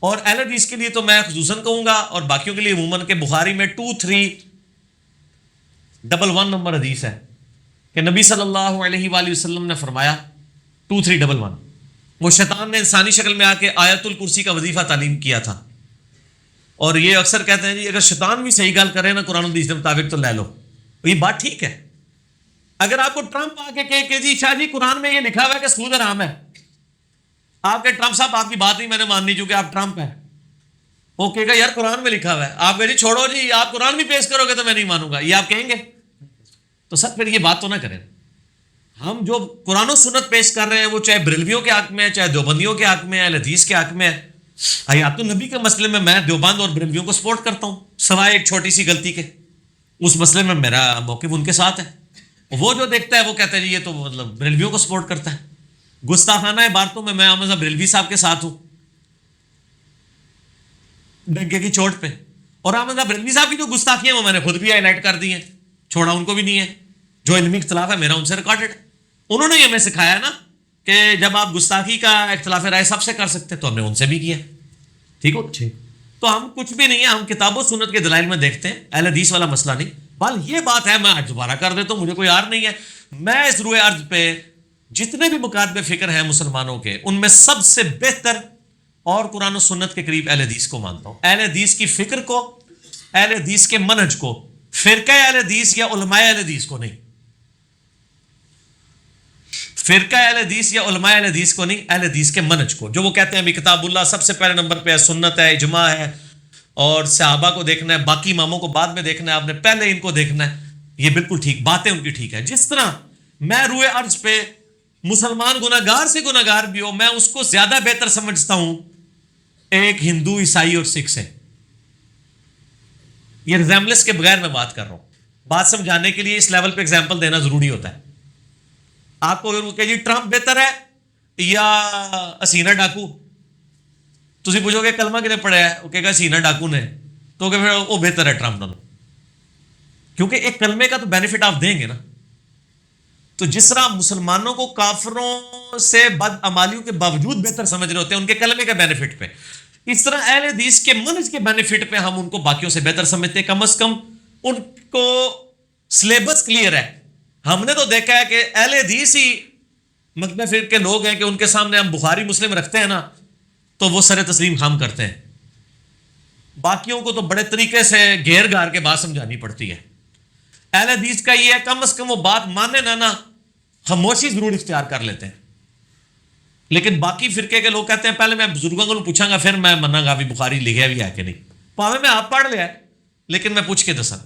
اور اہل حدیث کے لیے تو میں خصوصاً کہوں گا, اور باقیوں کے لیے عموماً, کہ بخاری میں 2311 نمبر حدیث ہے کہ نبی صلی اللہ علیہ وآلہ وسلم نے فرمایا 2311, وہ شیطان نے انسانی شکل میں آ کے آیت الکرسی کا وظیفہ تعلیم کیا تھا. اور یہ اکثر کہتے ہیں جی اگر شیطان بھی صحیح گال کرے نا قرآن حدیث کے مطابق تو لے لو. یہ بات ٹھیک ہے. اگر آپ کو ٹرمپ آ کے کہے کہ جی شاہ جی قرآن میں یہ لکھا ہوا ہے کہ سود حرام ہے, آپ کے ٹرمپ صاحب آپ کی بات نہیں میں نے ماننی چونکہ آپ ٹرمپ ہیں, وہ کہے گا یار قرآن میں لکھا ہوا ہے. آپ کہیں جی چھوڑو جی, آپ قرآن بھی پیش کرو گے تو میں نہیں مانوں گا, یہ آپ کہیں گے. تو سر پھر یہ بات تو نہ کریں. ہم جو قرآن و سنت پیش کر رہے ہیں وہ چاہے بریلویوں کے حق میں ہے, چاہے دیوبندیوں کے حق میں ہے, اہل حدیث کے حق میں ہے. حیات النبی کے مسئلے میں میں دیوبند اور بریلویوں کو سپورٹ کرتا ہوں, سوائے ایک چھوٹی سی غلطی کے. اس مسئلے میں میرا موقف ان کے ساتھ ہے. وہ جو دیکھتا ہے وہ کہتا ہے جی یہ تو مطلب بریلویوں کو سپورٹ کرتا ہے. گستاخانہ عبارتوں میں میں احمد بریلوی صاحب کے ساتھ ہوں ڈنکے کی چوٹ پہ, اور احمد بریلوی صاحب کی جو گستاخیاں وہ میں نے خود بھی ہائی لائٹ کر دی ہیں, چھوڑا ان کو بھی نہیں ہے. جو علمی اختلاف ہے میرا ان سے ریکارڈڈ. انہوں نے ہمیں سکھایا نا کہ جب آپ گستاخی کا اختلاف رائے سب سے کر سکتے تو ہم نے ان سے بھی کیا. ٹھیک ہو, تو ہم کچھ بھی نہیں ہے, ہم کتاب و سنت کے دلائل میں دیکھتے ہیں, اہل حدیث والا مسئلہ نہیں. بال یہ بات ہے, میں آج دوبارہ کر دیتا ہوں, مجھے کوئی یار نہیں ہے. میں اس روئے عرض پہ جتنے بھی مکاتب فکر ہیں مسلمانوں کے, ان میں سب سے بہتر اور قرآن و سنت کے قریب اہل حدیث کو مانتا ہوں. اہل حدیث کی فکر کو, اہل حدیث کے منہج کو, فرقہ اہل حدیث یا علماء اہل حدیث کو نہیں. فرقہ اہل حدیث یا علماء اہل حدیث کو نہیں, اہل حدیث کے منہج کو. جو وہ کہتے ہیں ابھی کتاب اللہ سب سے پہلے نمبر پہ ہے, سنت ہے, اجماع ہے, اور صحابہ کو دیکھنا ہے, باقی اماموں کو بعد میں دیکھنا ہے, آپ نے پہلے ان کو دیکھنا ہے. یہ بالکل ٹھیک باتیں ان کی ٹھیک ہے. جس طرح میں روئے عرض پہ مسلمان گناہگار سے گناہگار بھی ہو, میں اس کو زیادہ بہتر سمجھتا ہوں ایک ہندو, عیسائی اور سکھ سے. یہ ریزیمبلنس کے بغیر میں بات کر رہا ہوں. بات سمجھانے کے لیے اس لیول پہ ایگزامپل دینا ضروری ہوتا ہے. آپ کو اگر کہ جی ٹرمپ بہتر ہے یا حسینہ ڈاکو, تسی پوچھو گے کلمہ کنے پڑھا ہے, وہ کہے گا حسینہ ڈاکو نے, تو کہ پھر وہ بہتر ہے ٹرمپ نالوں, کیونکہ ایک کلمے کا تو بینیفٹ آپ دیں گے نا. تو جس طرح مسلمانوں کو کافروں سے بدعمالیوں کے باوجود بہتر سمجھ رہے ہوتے ہیں ان کے کلمے کے بینیفٹ پہ, اس طرح اہل حدیث کے منہج کے بینیفٹ پہ ہم ان کو باقیوں سے بہتر سمجھتے ہیں. کم از کم ان کو سلیبس کلیئر ہے. ہم نے تو دیکھا ہے کہ اہل حدیث ہی مکتب فقہ کے لوگ ہیں کہ ان کے سامنے ہم بخاری مسلم رکھتے ہیں نا تو وہ سر تسلیم خام کرتے ہیں. باقیوں کو تو بڑے طریقے سے گھیر گھار کے بات سمجھانی پڑتی ہے. اہل حدیث کا یہ ہے کم از کم وہ بات مانے نا خاموشی ضرور اختیار کر لیتے ہیں. لیکن باقی فرقے کے لوگ کہتے ہیں پہلے میں بزرگوں کو پوچھاں گا پھر میں مناں گا بھی بخاری لکھا بھی ہے کہ نہیں. پاوے میں آپ پڑھ لیا لیکن میں پوچھ کے دساں.